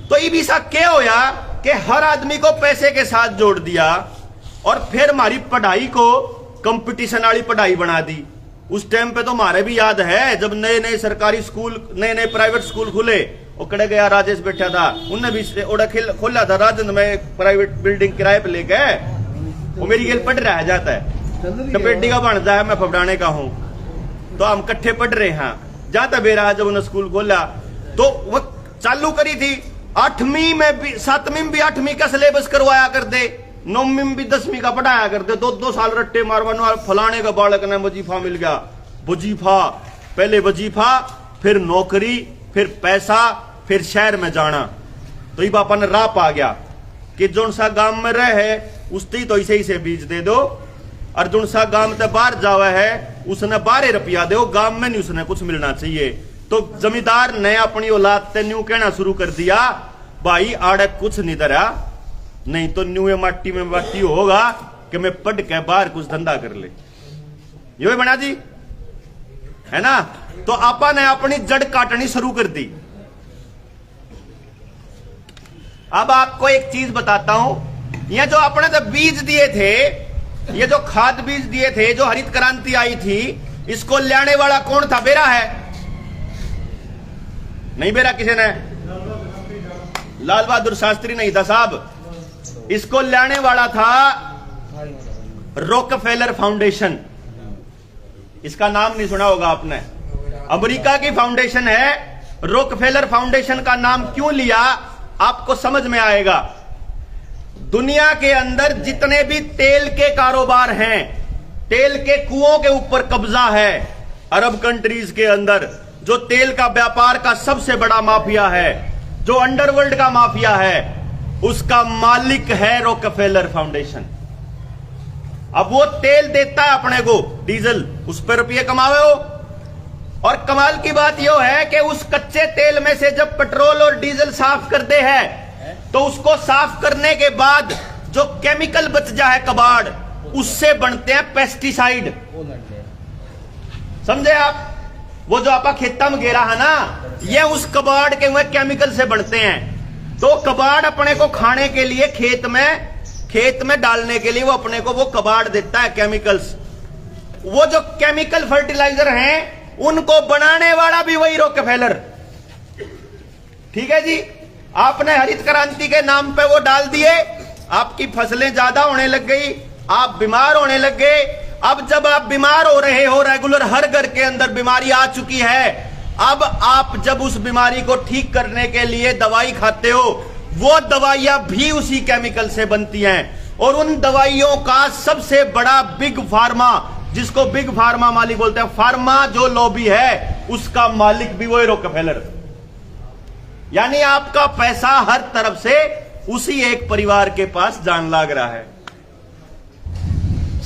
तो ये भी सा क्या होया कि हर आदमी को पैसे के साथ जोड़ दिया, और फिर हमारी पढ़ाई को कंपटीशन वाली पढ़ाई बना दी। उस टाइम पे तो हमारे भी याद है जब नए नए सरकारी स्कूल, नए नए प्राइवेट स्कूल खुले, वो कड़े गया राजेश बैठा था, उनने भी ओड़ा खोला था राजन में प्राइवेट बिल्डिंग किराए पे लेके, वो मेरी गेल पढ़ रहा जाता है, टपेटी का बनता है, मैं फबड़ाने का हूँ, तो हम इकट्ठे पढ़ रहे हैं। जाता बेरा जब उन्होंने स्कूल खोला तो वो चालू करी थी 8वीं में भी, 7वीं में भी 8वीं का सिलेबस करवाया कर दे, 9वीं में भी 10वीं का पढ़ाया कर दे। 2-2 साल रट्टे मारवानो, फलाने का बालक ने वजीफा मिल गया। वजीफा, पहले वजीफा, फिर नौकरी, फिर पैसा, फिर शहर में जाना। तो ये बापा ने राह पा गया कि जोन सा गांव में रहे उसती तो ऐसे ही से बीज दे दो, और जोन सा गांव ते बाहर जावा है उसने 12 रुपया दो, गांव में नहीं उसने कुछ मिलना चाहिए। तो जमींदार ने अपनी औलाद ते न्यू कहना शुरू कर दिया, भाई आड़े कुछ नहीं धरा, नहीं तो न्यू माटी में माटी होगा कि मैं पढ़ के बाहर कुछ धंधा कर ले। यो बना जी है ना। तो आपा ने अपनी जड़ काटनी शुरू कर दी। अब आपको एक चीज बताता हूं, ये जो अपने तो बीज दिए थे, ये जो खाद बीज दिए थे, जो हरित क्रांति आई थी, इसको लाने वाला कौन था? बेरा है? नहीं बेरा किसी ने? लाल बहादुर शास्त्री नहीं था साहब। इसको लाने वाला था रॉकफेलर फाउंडेशन। इसका नाम नहीं सुना होगा आपने। अमेरिका की फाउंडेशन है। रॉकफेलर फाउंडेशन का नाम क्यों लिया आपको समझ में आएगा। दुनिया के अंदर जितने भी तेल के कारोबार हैं, तेल के कुओं के ऊपर कब्जा है। अरब कंट्रीज के अंदर जो तेल का व्यापार का सबसे बड़ा माफिया है, जो अंडरवर्ल्ड का माफिया है, उसका मालिक है रॉकफेलर फाउंडेशन। अब वो तेल देता है अपने को, डीजल, उस पर रुपये कमावे हो। और कमाल की बात यह है कि उस कच्चे तेल में से जब पेट्रोल और डीजल साफ करते हैं तो उसको साफ करने के बाद जो केमिकल बच जाए कबाड़, उससे बनते हैं पेस्टिसाइड। समझे आप? वो जो आपका खेता में गेरा है ना, ये उस कबाड़ के हुए केमिकल से बनते हैं। तो कबाड़ अपने को खाने के लिए खेत में डालने के लिए वो अपने को वो कबाड़ देता है, केमिकल्स। वो जो केमिकल फर्टिलाइजर हैं उनको बनाने वाला भी वही रॉकफेलर। ठीक है जी। आपने हरित क्रांति के नाम पे वो डाल दिए, आपकी फसलें ज्यादा होने लग गई, आप बीमार होने लग गए। अब जब आप बीमार हो रहे हो, रेगुलर हर घर के अंदर बीमारी आ चुकी है, अब आप जब उस बीमारी को ठीक करने के लिए दवाई खाते हो, वो दवाइयां भी उसी केमिकल से बनती हैं। और उन दवाइयों का सबसे बड़ा बिग फार्मा, जिसको बिग फार्मा मालिक बोलते हैं, फार्मा जो लॉबी है उसका मालिक भी वही रॉकफेलर। यानी आपका पैसा हर तरफ से उसी एक परिवार के पास जान लाग रहा है।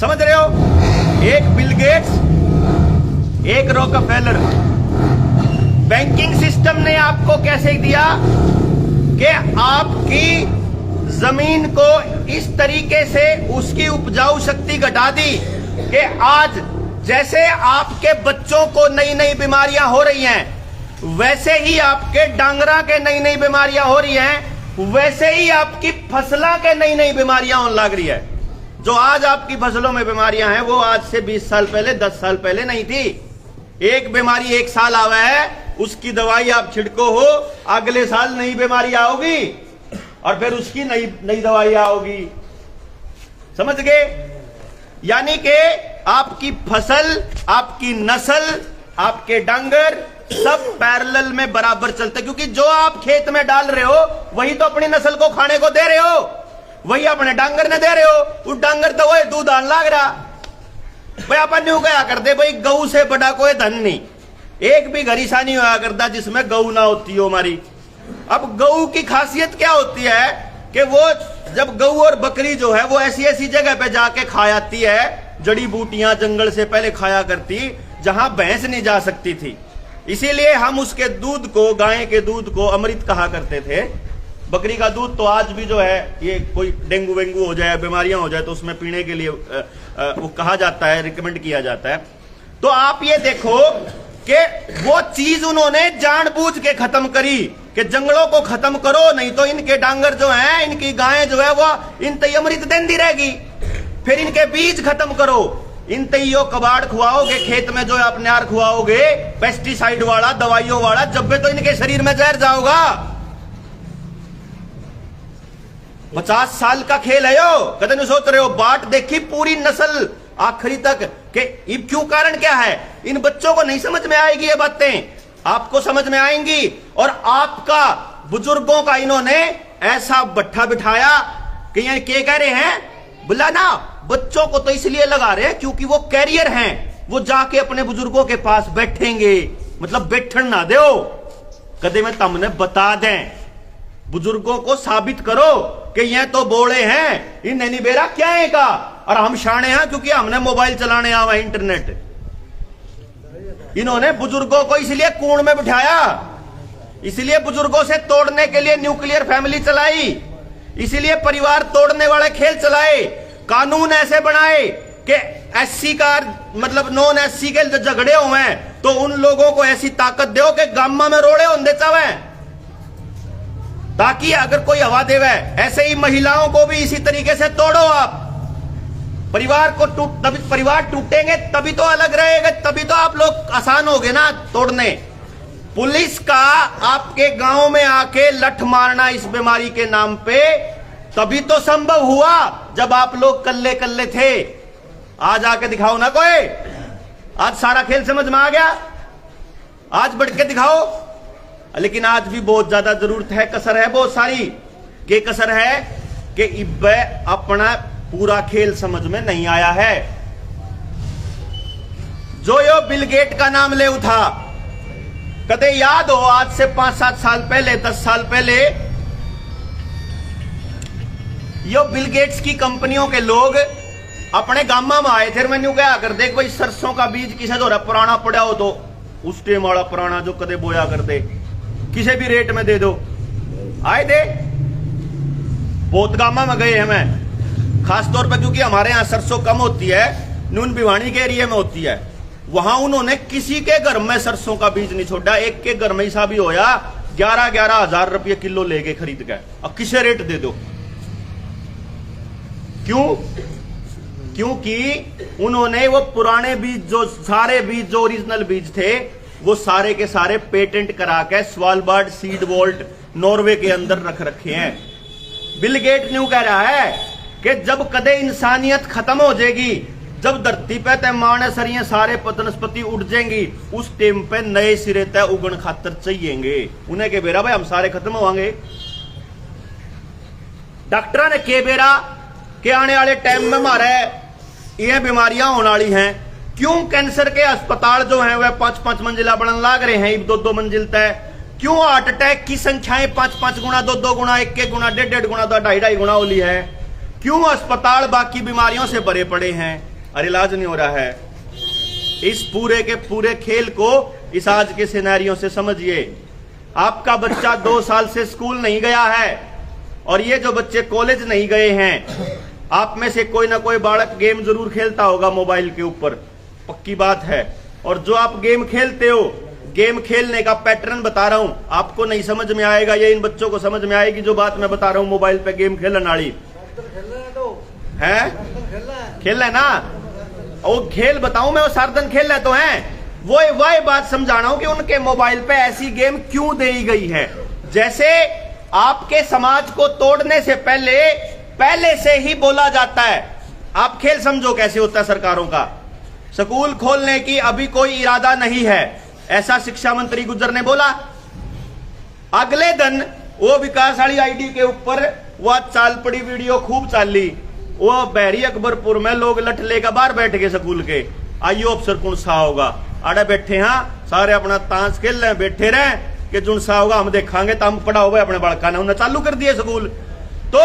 समझ रहे हो? एक बिल गेट्स, एक रॉकफेलर। बैंकिंग सिस्टम ने आपको कैसे दिया कि आपकी जमीन को इस तरीके से उसकी उपजाऊ शक्ति घटा दी कि आज जैसे आपके बच्चों को नई नई बीमारियां हो रही हैं, वैसे ही आपके डांगरा के नई नई बीमारियां हो रही हैं, वैसे ही आपकी फसलों के नई नई बीमारियां होने लग रही है। जो आज आपकी फसलों में बीमारियां हैं वो आज से 20 साल पहले, 10 साल पहले नहीं थी। एक बीमारी एक साल आवा है, उसकी दवाई आप छिड़को हो, अगले साल नई बीमारी आओगी और फिर उसकी नई दवाई आओगी। समझ गए? यानी कि आपकी फसल, आपकी नस्ल, आपके डांगर सब पैरेलल में बराबर चलते, क्योंकि जो आप खेत में डाल रहे हो वही तो अपनी नस्ल को खाने को दे रहे हो, वही अपने डांगर ने दे रहे हो। उस डांगर तो वही दूध आने लग रहा। भाई अपन न्यू क्या करते, भाई गऊ से बड़ा कोई धन नहीं। एक भी घर ऐसा नहीं होया करता जिसमें गऊ ना होती हो हमारी। अब गऊ की खासियत क्या होती है कि वो जब गऊ और बकरी जो है वो ऐसी ऐसी जगह पे जाके खा जाती है, जड़ी बूटियां जंगल से पहले खाया करती, जहां भैंस नहीं जा सकती थी। इसीलिए हम उसके दूध को, गाय के दूध को अमृत कहा करते थे। बकरी का दूध तो आज भी जो है, ये कोई डेंगू वेंगू हो जाए, बीमारियां हो जाए तो उसमें पीने के लिए वो कहा जाता है, रिकमेंड किया जाता है। तो आप ये देखो कि वो चीज उन्होंने जानबूझ के खत्म करी कि जंगलों को खत्म करो, नहीं तो इनके डांगर जो हैं, इनकी गायें जो है वो इन तय अमृत देंदी रहेगी। फिर इनके बीज खत्म करो, इन तैयो कबाड़ खुआओगे, खेत में जो है अपने यार खुआओगे पेस्टिसाइड वाला, दवाइयों वाला, जब भी तो इनके शरीर में जहर जाओगा। 50 साल का खेल है यो। कदम नहीं सोच रहे हो, बाट देखी पूरी नस्ल आखिरी तक के। क्यों? कारण क्या है? इन बच्चों को नहीं समझ में आएगी ये बातें, आपको समझ में आएंगी। और आपका बुजुर्गों का इन्होंने ऐसा बट्ठा बिठाया कि ये क्या कह रहे हैं, बोला ना बच्चों को तो इसलिए लगा रहे हैं क्योंकि वो कैरियर हैं, वो जाके अपने बुजुर्गों के पास बैठेंगे, मतलब बैठन ना दो, कदे में तमने बता दें, बुजुर्गों को साबित करो कि ये तो बोले हैं, इन नहीं बेरा क्या है का, और हम शाणे हैं क्योंकि हमने मोबाइल चलाने आवा इंटरनेट। इन्होंने बुजुर्गों को इसलिए कूड़ में बिठाया, इसलिए बुजुर्गों से तोड़ने के लिए न्यूक्लियर फैमिली चलाई, इसलिए परिवार तोड़ने वाले खेल चलाए, कानून ऐसे बनाए कि एससी का मतलब नॉन एससी के झगड़े हुए हैं तो उन लोगों को ऐसी ताकत दो कि गामा में रोड़े होंदे चावे, ताकि अगर कोई हवा देवे। ऐसे ही महिलाओं को भी इसी तरीके से तोड़ो आप। परिवार को तभी परिवार टूटेंगे तभी तो अलग रहेगा, तभी तो आप लोग आसान होगे ना तोड़ने। पुलिस का आपके गांव में आके लठ मारना इस बीमारी के नाम पे तभी तो संभव हुआ जब आप लोग कल्ले कल्ले थे। आज आके दिखाओ ना कोई, आज सारा खेल समझ में आ गया, आज बढ़ के दिखाओ। लेकिन आज भी बहुत ज्यादा जरूरत है, कसर है बहुत सारी। के कसर है कि इब्बे अपना पूरा खेल समझ में नहीं आया है। जो यो बिल गेट का नाम ले उठा, कदे याद हो आज से 5-7 साल पहले, 10 साल पहले यो बिल गेट्स की कंपनियों के लोग अपने गामा में आए थे। मैंने क्या कर देख भाई, सरसों का बीज किसे जो पुराना पड़ा हो तो उस टेम वाला पुराना जो कदे बोया कर दे, किसे भी रेट में दे दो। आए थे बहुत गामा में गए हमें, खासतौर पर क्योंकि हमारे यहाँ सरसों कम होती है, नून भिवानी के एरिया में होती है। वहां उन्होंने किसी के घर में सरसों का बीज नहीं छोड़ा, एक के घर में ऐसा भी होया 11-11 हजार रुपये किलो लेके खरीद गए। अब किसे रेट दे दो, क्यों? क्योंकि उन्होंने वो पुराने बीज, जो सारे बीज जो ओरिजिनल बीज थे, वो सारे के सारे पेटेंट करा के स्वालबार्ड सीड वॉल्ट नॉर्वे के अंदर रख रखे हैं। बिल गेट न्यू कह रहा है कि जब कदे इंसानियत खत्म हो जाएगी, जब धरती पे तय माने सरिये सारे वनस्पति उड़ जाएंगी, उस टाइम पे नए सिरे तय उगन खातर चाहिएंगे। उन्हें के बेरा भाई हम सारे खत्म होंगे। डॉक्टर ने के बेरा के आने वाले टाइम में मारे ये बीमारियां होने वाली हैं। क्यों कैंसर के अस्पताल जो हैं वह 5-5 मंजिला बनने लाग रहे हैं, 2-2 मंजिल तय। क्यों हार्ट अटैक की संख्याएं 5-5 गुना, 2-2 गुना, 1-1 गुना, 1.5 गुना, 2.5 गुना होली है। क्यों अस्पताल बाकी बीमारियों से भरे पड़े हैं, और इलाज नहीं हो रहा है। इस पूरे के पूरे खेल को इस आज के सिनेरियो से समझिए। आपका बच्चा 2 साल से स्कूल नहीं गया है, और ये जो बच्चे कॉलेज नहीं गए हैं, आप में से कोई ना कोई बालक गेम जरूर खेलता होगा मोबाइल के ऊपर, पक्की बात है। और जो आप गेम खेलते हो, गेम खेलने का पैटर्न बता रहा हूं, आपको नहीं समझ में आएगा, ये इन बच्चों को समझ में आएगी जो बात मैं बता रहा हूं। मोबाइल पे गेम खेलने वाली है, खेल है ना, वो खेल बताऊं मैं, वो सारदन खेल रहे तो हैं। वो वही बात समझा रहा हूं कि उनके मोबाइल पे ऐसी गेम क्यों दी गई है। जैसे आपके समाज को तोड़ने से पहले से ही बोला जाता है। आप खेल समझो कैसे होता है सरकारों का। स्कूल खोलने की अभी कोई इरादा नहीं है, ऐसा शिक्षा मंत्री गुज्जर ने बोला। अगले दिन वो विकास वाली आईडी के ऊपर वह चाल पड़ी वीडियो खूब चाली, वो बहरी अकबरपुर में लोग लठ लेकर बाहर बैठ गए स्कूल के। आइयो अफसर कौन सा होगा, आड़े बैठे हाँ सारे अपना ताश खेल रहे, बैठे रहे कि जुन सा होगा हम देखांगे, तो हम पढ़ा हुआ अपने बड़का ने, उन्हें चालू कर दिए स्कूल। तो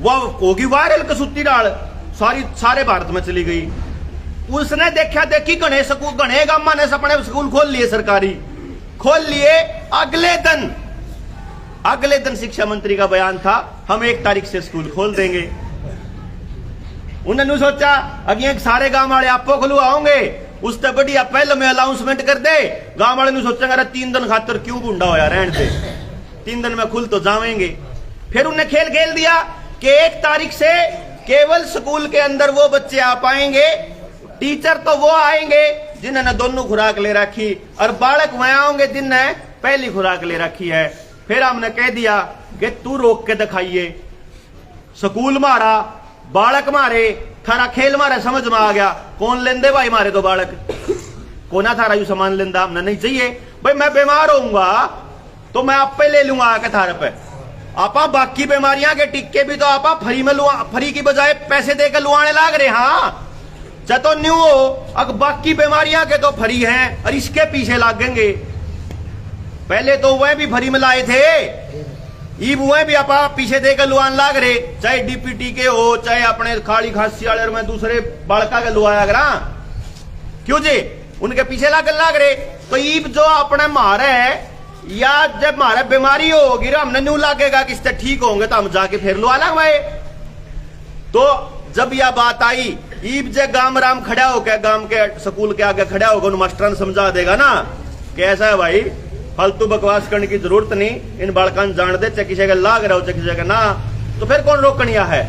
वह होगी वायरल कसूती डाल, सारे भारत में चली गई। उसने देखा देखी गणे स्कूल, गणे गामा ने अपने स्कूल खोल लिए, सरकारी खोल लिए। अगले दिन शिक्षा मंत्री का बयान था, हम 1 तारीख से स्कूल खोल देंगे। उन्होंने सोचा अगे सारे गांव वाले आपको खुलवाओगे, उससे बढ़िया पहले में अनाउंसमेंट कर दे। गांव वाले ने सोचा 3 दिन खातर क्यों गुंडा होया रहने दे, 3 दिन में खुल तो जाएंगे। फिर उन्हें खेल दिया कि 1 तारीख से केवल स्कूल के अंदर वो बच्चे आ पाएंगे, टीचर तो वो आएंगे जिन्होंने दोनों खुराक ले रखी, और बालक वहां आएंगे जिन्हें पहली खुराक ले रखी है। फिर हमने कह दिया कि तू रोक के दिखाइए, स्कूल मारा, बालक मारे, थारा खेल मारे, समझ में आ गया। कौन लेंदे भाई मारे तो बालक, कोना थारा यू सामान लेंदा, हमने नहीं चाहिए भाई। मैं बीमार होऊंगा तो मैं आप पे ले लूंगा आके थारे पे। आपा बाकी बीमारियां के टिक्के भी तो आपा फ्री में फ्री की बजाय पैसे देकर लुआने लाग रहे। हाँ तो न्यू हो, अब बाकी बीमारियां के तो फ्री हैं और इसके पीछे लागेंगे। पहले तो वह भी भरी में लाए थे, ईब वह भी आपा पीछे देकर लुआन लाग रहे, चाहे डीपीटी के हो चाहे अपने खाड़ी खासी वाले में दूसरे बालका के लुआया करा, क्यों जी उनके पीछे लाग रहे। तो ईब जो अपने मारे है या जब मारे बीमारी होगी हमने न्यू लागेगा कि इससे ठीक होंगे तो हम जाके फिर लुआ लगवाए। तो जब यह बात आई ईब जे गांव राम खड़ा होकर गांव के स्कूल के आगे खड़ा होकर मास्टर समझा देगा ना कि ऐसा है भाई, फालतू बकवास करने की जरूरत नहीं, इन बालकान जान दे, चाहे किसी का लाग रहा हो चाहे किसी का ना, तो फिर कौन रोकनिया है।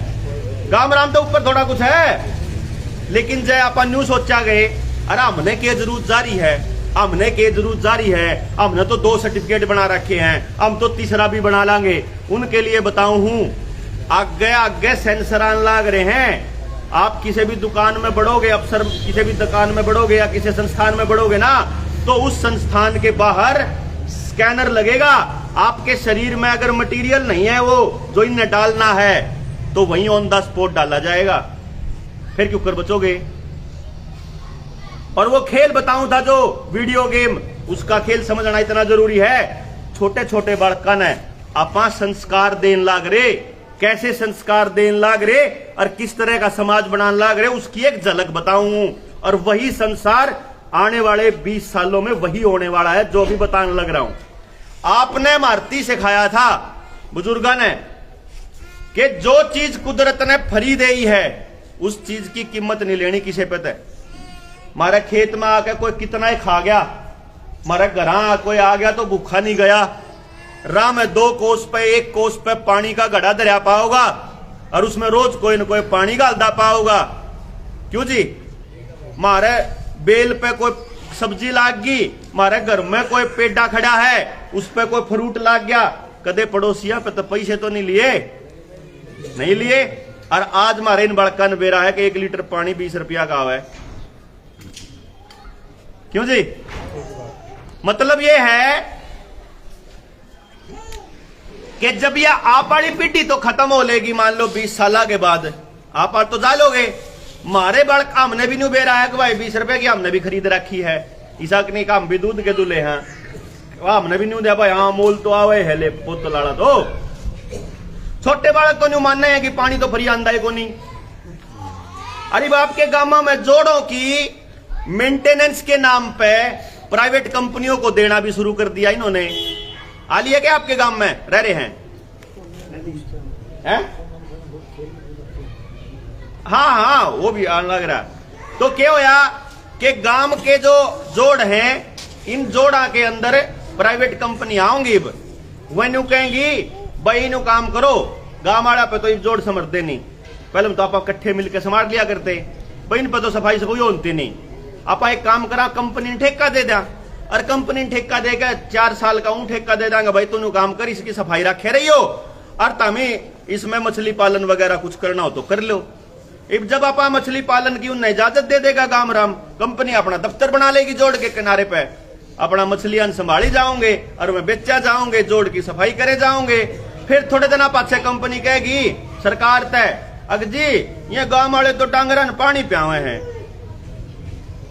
गांव राम तो ऊपर थोड़ा कुछ है, लेकिन जय अपन न्यू सोचा गए अरे हमने के जरूरत जारी है, हमने के जरूरत जारी है, हमने तो 2 सर्टिफिकेट बना रखे हैं, हम तो तीसरा भी बना लांगे। उनके लिए बताऊं हूं आगे आगे सेंसर आने लाग रहे हैं। आप किसी भी दुकान में बढ़ोगे, अफसर किसी भी दुकान में बढ़ोगे या किसी संस्थान में बढ़ोगे ना, तो उस संस्थान के बाहर स्कैनर लगेगा। आपके शरीर में अगर मटेरियल नहीं है वो जो इन्हें डालना है तो वहीं ऑन द स्पॉट डाला जाएगा, फिर क्यों कर बचोगे। और वो खेल बताऊं था जो वीडियो गेम, उसका खेल समझना इतना जरूरी है। छोटे छोटे बालकन है आपा संस्कार देन लाग रे, कैसे संस्कार देन लाग रे और किस तरह का समाज बनाने लाग रे, उसकी एक झलक बताऊं। और वही संसार आने वाले 20 सालों में वही होने वाला है जो भी बताने लग रहा हूं। आपने मारती सिखाया था बुजुर्गों ने कि जो चीज कुदरत ने फरी देई है उस चीज की कीमत नहीं लेनी किसी पे। मारे खेत में आके कोई कितना ही खा गया, मारे घर कोई आ गया तो भूखा नहीं गया। राह में 2 कोस पे 1 कोस पे पानी का घड़ा दरिया पाओगा और उसमें रोज कोई न कोई पानी डालता पाओगा, क्यों जी। मारे बेल पे कोई सब्जी लाग गई, मारे घर में कोई पेड़ा खड़ा है उस पे कोई फ्रूट लाग गया, कदे पड़ोसिया पे तो पैसे तो नहीं लिए। और आज मारे इन बड़का ने बेरा है कि 1 लीटर पानी 20 रुपया का है, क्यों जी। मतलब यह है कि जब यह आप वाली पीढ़ी तो खत्म हो लेगी, मान लो 20 साल के बाद आप तो जा लोगे। मारे बड़का हमने भी नहीं बेरा है कि भाई 20 रुपए की हमने भी खरीद रखी है, ईसा नहीं का हम भी दूध के दूल्हे हैं, हमने भी नहीं दिया भाई, हाँ मोल तो आवे है ले पुत लाड़ा। तो छोटे बालक को नहीं मानना है कि पानी तो फ्री आंदा है को नहीं। अरे बाप के गांव में जोड़ों की मेंटेनेंस के नाम पे प्राइवेट कंपनियों को देना भी शुरू कर दिया इन्होंने। आलिए क्या आपके गांव में रह रहे हैं? हाँ वो भी आने लग रहा। तो क्या होया कि गांव के जो जोड़ हैं, इन जोड़ा के अंदर प्राइवेट कंपनी आऊंगी, वह न्यू कहेंगी भाई न्यू काम करो, गांव वाला पे तो ये जोड़ समझते नहीं। पहले तो आप इकट्ठे मिलकर संभाल लिया करते, भाई इन पर तो सफाई से कोई होती नहीं। आप एक काम करा, कंपनी ने ठेका दे दिया और कंपनी ने ठेका देगा 4 साल का ठेका दे देंगे, भाई तू काम कर, इसकी सफाई रखे रही हो और तमें इसमें मछली पालन वगैरह कुछ करना हो तो कर लो। जब आप मछली पालन की उन्हें इजाजत दे देगा गांव राम, कंपनी अपना दफ्तर बना लेगी जोड़ के किनारे पे, अपना मछलियां संभाली जाओगे और मैं बेचा जाओगे, जोड़ की सफाई करे जाओगे। फिर थोड़े दिन पाछे कंपनी कहेगी सरकार तय अग जी ये गांव वाले तो डांगरन पानी पियावे हैं।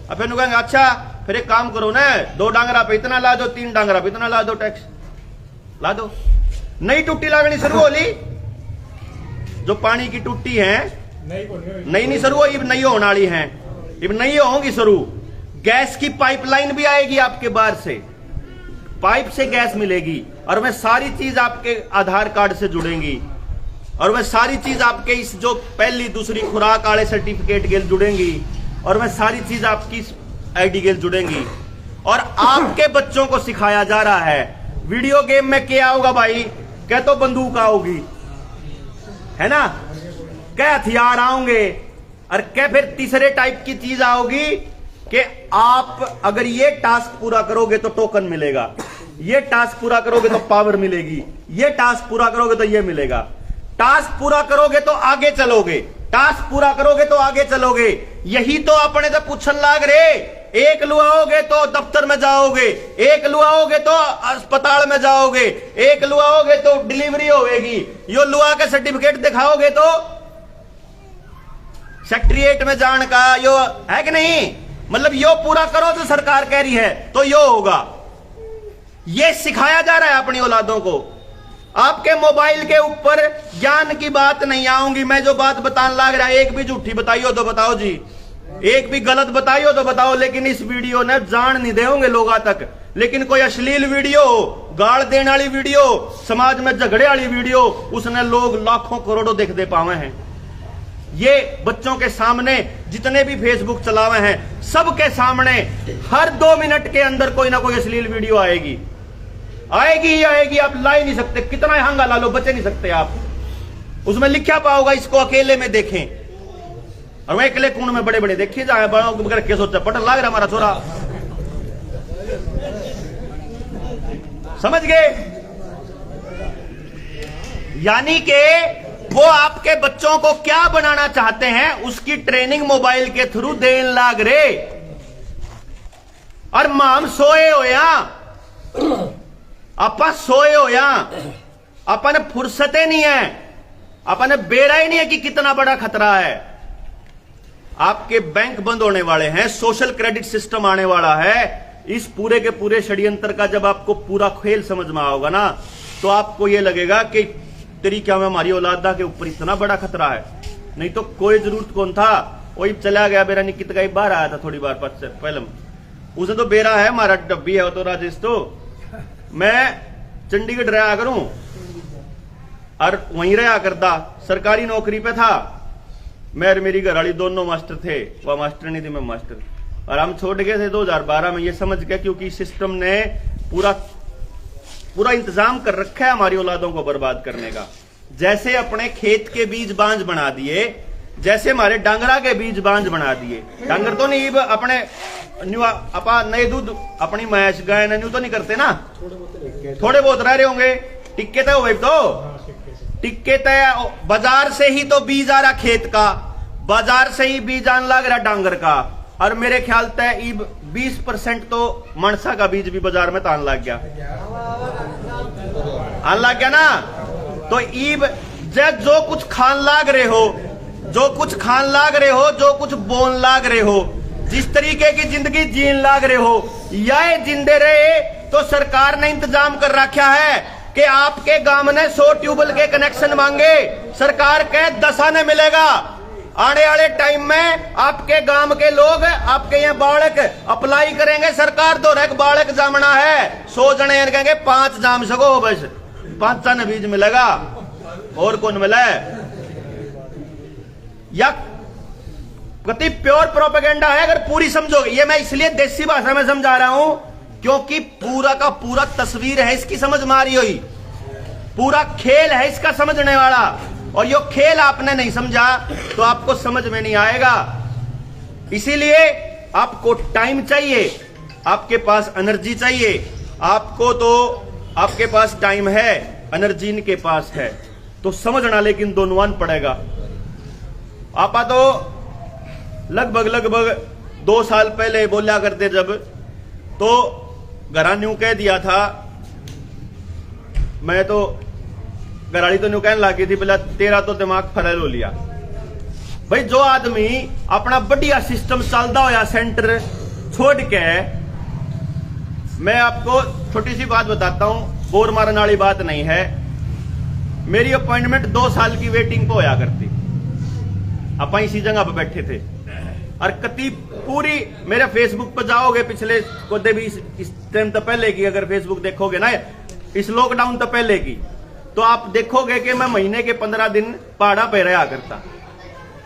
अब फिर कहेंगे अच्छा फिर एक काम करो ना, 2 डांगरा पे इतना ला दो, 3 डांगरा पे इतना ला दो, टैक्स ला दो। नई टुट्टी लागनी शुरू होली, जो पानी की टुट्टी है नहीं शुरू हो, इब नहीं होने वाली है, इब नहीं होंगी शुरू। गैस की पाइपलाइन भी आएगी आपके बाहर से, पाइप से गैस मिलेगी और वह सारी चीज आपके आधार कार्ड से जुड़ेंगी और वह सारी चीज आपके इस जो पहली दूसरी खुराक वाले सर्टिफिकेट के जुड़ेंगी और वह सारी चीज आपकी आईडी के जुड़ेंगी। और आपके बच्चों को सिखाया जा रहा है वीडियो गेम में क्या होगा भाई, क्या तो बंदूक आओगी है ना, क्या हथियार आओगे और क्या फिर तीसरे टाइप की चीज आओगी कि आप अगर ये टास्क पूरा करोगे तो टोकन मिलेगा, ये टास्क पूरा करोगे तो पावर मिलेगी, ये टास्क पूरा करोगे तो ये मिलेगा, टास्क पूरा करोगे तो आगे चलोगे, टास्क पूरा करोगे तो आगे चलोगे। यही तो अपने तो पूछन लाग रे, एक लुआओगे तो दफ्तर में जाओगे, एक लुआओगे तो अस्पताल में जाओगे, एक लुआओगे तो डिलीवरी होगी, यो लुआ के सर्टिफिकेट दिखाओगे तो सेक्रेटरीट में जान का यो है कि नहीं। मतलब यो पूरा करो जो सरकार कह रही है तो यो होगा। ये सिखाया जा रहा है अपनी औलादों को। आपके मोबाइल के ऊपर ज्ञान की बात नहीं आऊंगी, मैं जो बात बताने लग रहा है, एक भी झूठी बताइयो तो बताओ जी, एक भी गलत बताइयो तो बताओ, लेकिन इस वीडियो ने जान नहीं दे होंगे लोगों तक। लेकिन कोई अश्लील वीडियो, गाड़ देने वाली वीडियो, समाज में झगड़े वाली वीडियो, उसने लोग लाखों करोड़ों देख दे पावे हैं। ये बच्चों के सामने जितने भी फेसबुक चलावे हैं, सबके सामने हर 2 मिनट के अंदर कोई ना कोई अश्लील वीडियो आएगी, आएगी ही आएगी। आप ला ही नहीं सकते, कितना हंगा ला लो, बचे नहीं सकते आप। उसमें लिखा पाओगा इसको अकेले में देखें, और वह अकेले कूण में बड़े बड़े देखिए जाए, बड़ा के सोचा पटल लाग रहा हमारा छोरा, समझ गए? यानी कि वो आपके बच्चों को क्या बनाना चाहते हैं, उसकी ट्रेनिंग मोबाइल के थ्रू देन लाग रे। और माम सोए होया, अपन सोए होया, अपन फुर्सते नहीं है, अपन बेरा ही नहीं है कि कितना बड़ा खतरा है। आपके बैंक बंद होने वाले हैं, सोशल क्रेडिट सिस्टम आने वाला है। इस पूरे के पूरे षड्यंत्र का जब आपको पूरा खेल समझ में आओगा ना, तो आपको यह लगेगा कि तेरी क्या में हमारी औलादा के ऊपर इतना बड़ा खतरा है। नहीं तो कोई जरूरत कौन था, वही चला गया बेरा निकित का बाहर आया था थोड़ी बार पहले, उसे तो बेरा है हमारा डब्बी है, तो राजेश तो मैं चंडीगढ़ रहा करूं और वहीं रहा करता, सरकारी नौकरी पे था मैं और मेरी घरवाली दोनों मास्टर थे, वह मास्टर नहीं थी, मैं मास्टर, और हम छोड़ गए थे 2012 में। ये समझ गया क्योंकि सिस्टम ने पूरा इंतजाम कर रखा है हमारी औलादों को बर्बाद करने का। जैसे अपने खेत के बीज बांझ बना दिए, जैसे हमारे डांगरा के बीज बांझ बना दिए। डांगर तो नहीं अपने अपा नए दूध अपनी मैश गाय न्यू तो नहीं करते ना, थोड़े बहुत रह रहे होंगे, टिक्के तय हो तो टिक्के तय, बाजार से ही तो बीज आ रहा खेत का, बाजार से ही बीज आने लग रहा डांगर का, और मेरे ख्याल तय 20% तो मनसा का बीज भी बाजार में तान लग गया, आन लग गया ना। तो ईब जो कुछ खान लाग रहे हो, जो कुछ खान लाग रहे हो, जो कुछ बोन लाग रहे हो, जिस तरीके की जिंदगी जीन लाग रहे हो, या जिंदे रहे तो सरकार ने इंतजाम कर रखा है कि आपके गांव ने 100 ट्यूबवेल के कनेक्शन मांगे, सरकार के 10 ने मिलेगा। आने वाले टाइम में आपके गांव के लोग आपके यहाँ बालक अप्लाई करेंगे, सरकार दो रख बालक जामना है, 100 जने कहेंगे 5 जाम सको, बस 5 ने बीज मिलेगा, और कौन मिला है? या कति प्योर प्रोपेगेंडा है अगर पूरी समझोगे। ये मैं इसलिए देसी भाषा में समझा रहा हूं क्योंकि पूरा का पूरा तस्वीर है इसकी समझ में आ रही हुई, पूरा खेल है इसका समझने वाला, और यो खेल आपने नहीं समझा तो आपको समझ में नहीं आएगा। इसीलिए आपको टाइम चाहिए, आपके पास एनर्जी चाहिए। आपको तो आपके पास टाइम है, एनर्जी इनके पास है, तो समझना लेकिन दोनों पड़ेगा। आपा तो लगभग 2 साल पहले बोला करते जब, तो घरा न्यू कह दिया था, मैं तो घराड़ी तो न्यू कहने लगी थी, बोला तेरा तो दिमाग फरल हो लिया। भाई जो आदमी अपना बढ़िया सिस्टम चलता होया सेंटर छोड़ के, मैं आपको छोटी सी बात बताता हूं, बोर मारने वाली बात नहीं है। मेरी अपॉइंटमेंट 2 साल की वेटिंग पे होया करती, आप इसी जगह पे बैठे थे, और कति पूरी मेरे फेसबुक पर जाओगे पिछले कोदे भी इस टाइम तो पहले की, अगर फेसबुक देखोगे ना इस लॉकडाउन तो पहले की, तो आप देखोगे कि मैं महीने के 15 दिन पहाड़ा पे रहा करता।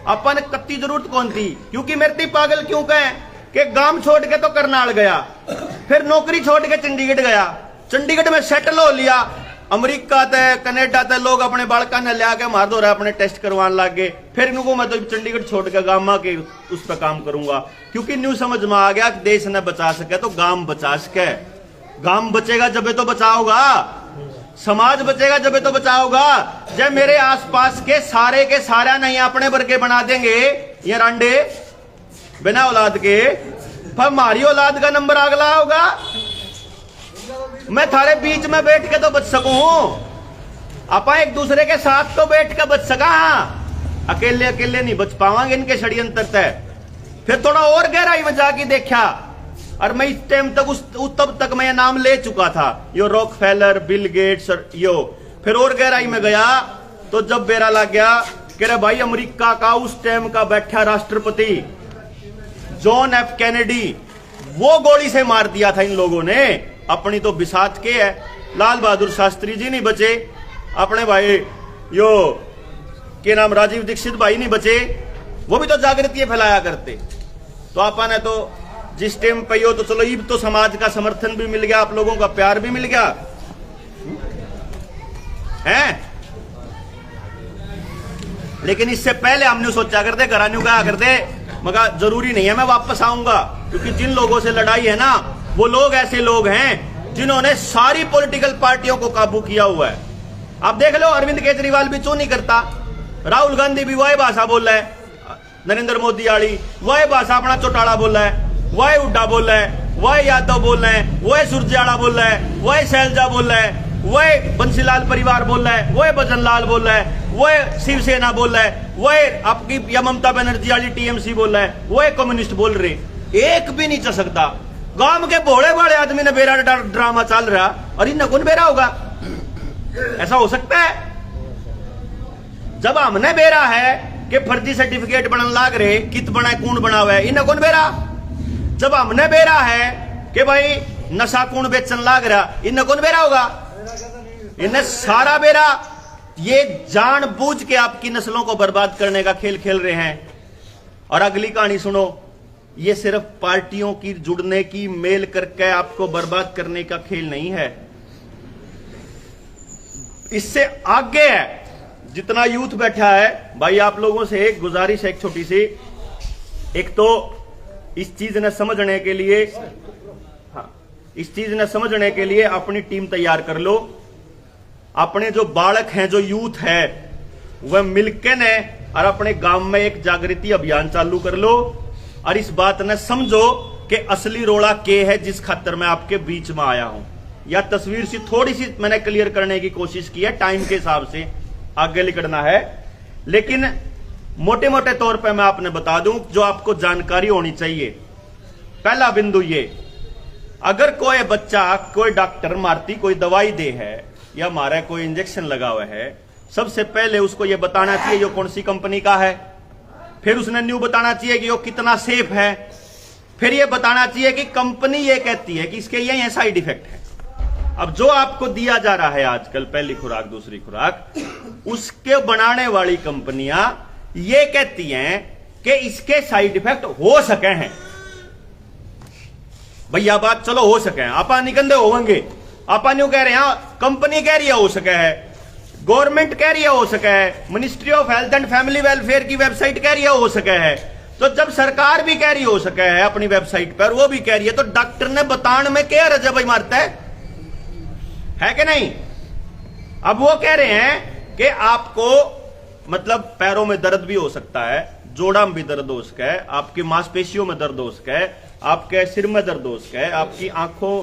अपन कत्ती जरूरत कौन थी, क्योंकि मेरे पागल क्यों कहें कि गांव छोड़ के तो करनाल गया, फिर नौकरी छोड़ के चंडीगढ़ गया, चंडीगढ़ में सेटल हो लिया, अमेरिका तय कनेडा तय लोग अपने बालका ने लिया के मार दो रहा अपने टेस्ट करवाने लग गए। फिर इनको मैं तो चंडीगढ़ छोड़ के गांव के उस पर काम करूंगा, क्योंकि न्यू समझ में आ गया कि देश ने बचा सके तो गांव बचा सके। गांव बचेगा जब तो बचाओगा, समाज बचेगा जब तो बचाओगा। जब मेरे आसपास के सारे नहीं अपने वर्गे बना देंगे ये रांडे बिना औलाद के, फिर हमारी औलाद का नंबर अगला होगा। मैं थारे बीच में बैठ के तो बच सकूं, आप एक दूसरे के साथ तो बैठ के बच सका, अकेले नहीं बच पावांगे इनके षड्यंत्र तय। फिर थोड़ा और गहराई में जाके देखा और मैं इस टाइम तक तब तक मैं नाम ले चुका था, यो रॉकफेलर, बिल गेट्स और यो। फिर और गहराई में गया तो जब बेरा लग गया कह रहे भाई अमेरिका का उस टाइम का बैठा राष्ट्रपति जॉन एफ कैनेडी, वो गोली से मार दिया था इन लोगों ने। अपनी तो बिसात के है, लाल बहादुर शास्त्री जी नहीं बचे, अपने भाई यो के नाम राजीव दीक्षित भाई नहीं बचे, वो भी तो जागृति फैलाया करते। तो आपा ने तो जिस टाइम पे हो तो चलो ईब तो समाज का समर्थन भी मिल गया, आप लोगों का प्यार भी मिल गया है। लेकिन इससे पहले हमने सोचा करते, घरान्यू कहा करते, मगर जरूरी नहीं है मैं वापस आऊंगा, क्योंकि जिन लोगों से लड़ाई है ना वो लोग ऐसे लोग हैं जिन्होंने सारी पॉलिटिकल पार्टियों को काबू किया हुआ है। आप देख लो, अरविंद केजरीवाल भी क्यों नहीं करता, राहुल गांधी भी वही भाषा बोल रहा है, नरेंद्र मोदी वाली वही भाषा अपना चौटाला बोल रहा है, वही हुड्डा बोल रहा है, वही यादव बोल रहे हैं, वही सुरजेवाला बोल रहा है, वही शैलजा बोल रहा है, वही बंसीलाल परिवार बोल रहा है, वही भजनलाल बोल रहा है, वही शिवसेना बोल रहा है, वही आपकी या ममता बनर्जी वाली टीएमसी बोल रहा है, वही कम्युनिस्ट बोल रहे। एक भी नहीं चल सकता। गांव के भोले बड़े आदमी ने बेरा ड्रामा चल रहा और इन कौन बेरा होगा? ऐसा हो सकता है? जब हमने बेरा है कि फर्जी सर्टिफिकेट बनने लाग रहे, कित बनाए कौन बनावे, इन कौन बेरा? जब हमने बेरा है कि भाई नशा कौन बेचन लाग रहा, इन कौन बेरा होगा? इन्हें सारा बेरा ये जानबूझ के आपकी नस्लों को बर्बाद करने का खेल खेल रहे हैं। और अगली कहानी सुनो, ये सिर्फ पार्टियों की जुड़ने की मेल करके आपको बर्बाद करने का खेल नहीं है, इससे आगे है। जितना यूथ बैठा है भाई, आप लोगों से एक गुजारिश है, एक छोटी सी, एक तो इस चीज ने समझने के लिए, हाँ, इस चीज ने समझने के लिए अपनी टीम तैयार कर लो। अपने जो बालक हैं, जो यूथ है, वह मिलके ने और अपने गांव में एक जागृति अभियान चालू कर लो और इस बात ने समझो कि असली रोड़ा के है जिस खातर मैं आपके बीच में आया हूं। या तस्वीर सी थोड़ी सी मैंने क्लियर करने की कोशिश की है, टाइम के हिसाब से आगे निकलना है, लेकिन मोटे मोटे तौर पे मैं आपने बता दूं जो आपको जानकारी होनी चाहिए। पहला बिंदु ये, अगर कोई बच्चा कोई डॉक्टर मारती कोई दवाई दे है या मारा कोई इंजेक्शन लगा हुआ है, सबसे पहले उसको यह बताना चाहिए ये कौन सी कंपनी का है, फिर उसने न्यू बताना चाहिए कि वो कितना सेफ है, फिर ये बताना चाहिए कि कंपनी ये कहती है कि इसके ये साइड इफेक्ट है। अब जो आपको दिया जा रहा है आजकल, पहली खुराक दूसरी खुराक, उसके बनाने वाली कंपनियां ये कहती हैं कि इसके साइड इफेक्ट हो सके हैं। भैया बात चलो हो सके हैं, आपा निकंदे होंगे, आपा न्यू कह रहे हैं, कंपनी कह रही है हो सके है, गवर्नमेंट कह रही है हो सके है, ministry of health and family welfare की वेबसाइट कह रही है हो सके है। तो जब सरकार भी कह रही हो सके है अपनी वेबसाइट पर, वो भी कह रही है, तो डॉक्टर ने बताने में क्या रजा भाई मारता है कि नहीं? अब वो कह रहे हैं कि आपको मतलब पैरों में दर्द भी हो सकता है, जोड़ा में भी दर्द हो सका है, आपकी मांसपेशियों में दर्द हो सका है, आपके सिर में दर्द हो सका है, आपकी आंखों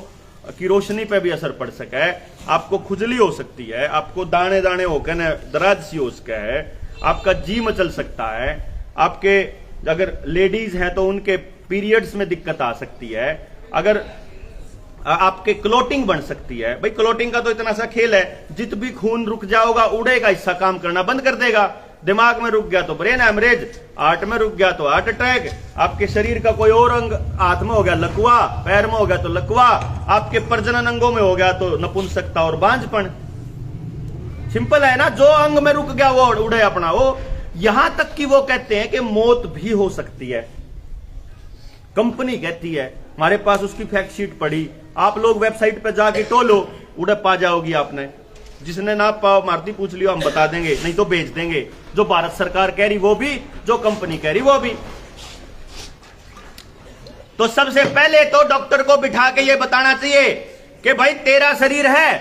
की रोशनी पे भी असर पड़ सका है, आपको खुजली हो सकती है, आपको दाने दाने होकर दराज सी हो सका है, आपका जी मचल सकता है, आपके अगर लेडीज हैं तो उनके पीरियड्स में दिक्कत आ सकती है, अगर आपके क्लोटिंग बन सकती है। भाई क्लोटिंग का तो इतना सा खेल है, जित भी खून रुक जाओगा उड़ेगा, हिस्सा काम करना बंद कर देगा। दिमाग में रुक गया तो ब्रेन हेमरेज, हार्ट में रुक गया तो हार्ट अटैक, आपके शरीर का कोई और अंग, हाथ में हो गया लकवा, पैर में हो गया तो लकवा, आपके प्रजनन अंगों में हो गया तो नपुंसकता और बांझपन। सिंपल है ना, जो अंग में रुक गया वो उड़े अपना वो। यहां तक कि वो कहते हैं कि मौत भी हो सकती है। कंपनी कहती है, हमारे पास उसकी फैक्ट शीट पड़ी, आप लोग वेबसाइट पे जाके टोलो, उड़े पा जाओगी आपने। जिसने ना पाओ मारती पूछ लियो, हम बता देंगे, नहीं तो बेच देंगे। जो भारत सरकार कह रही वो भी, जो कंपनी कह रही वो भी। तो सबसे पहले तो डॉक्टर को बिठा के ये बताना चाहिए कि भाई तेरा शरीर है,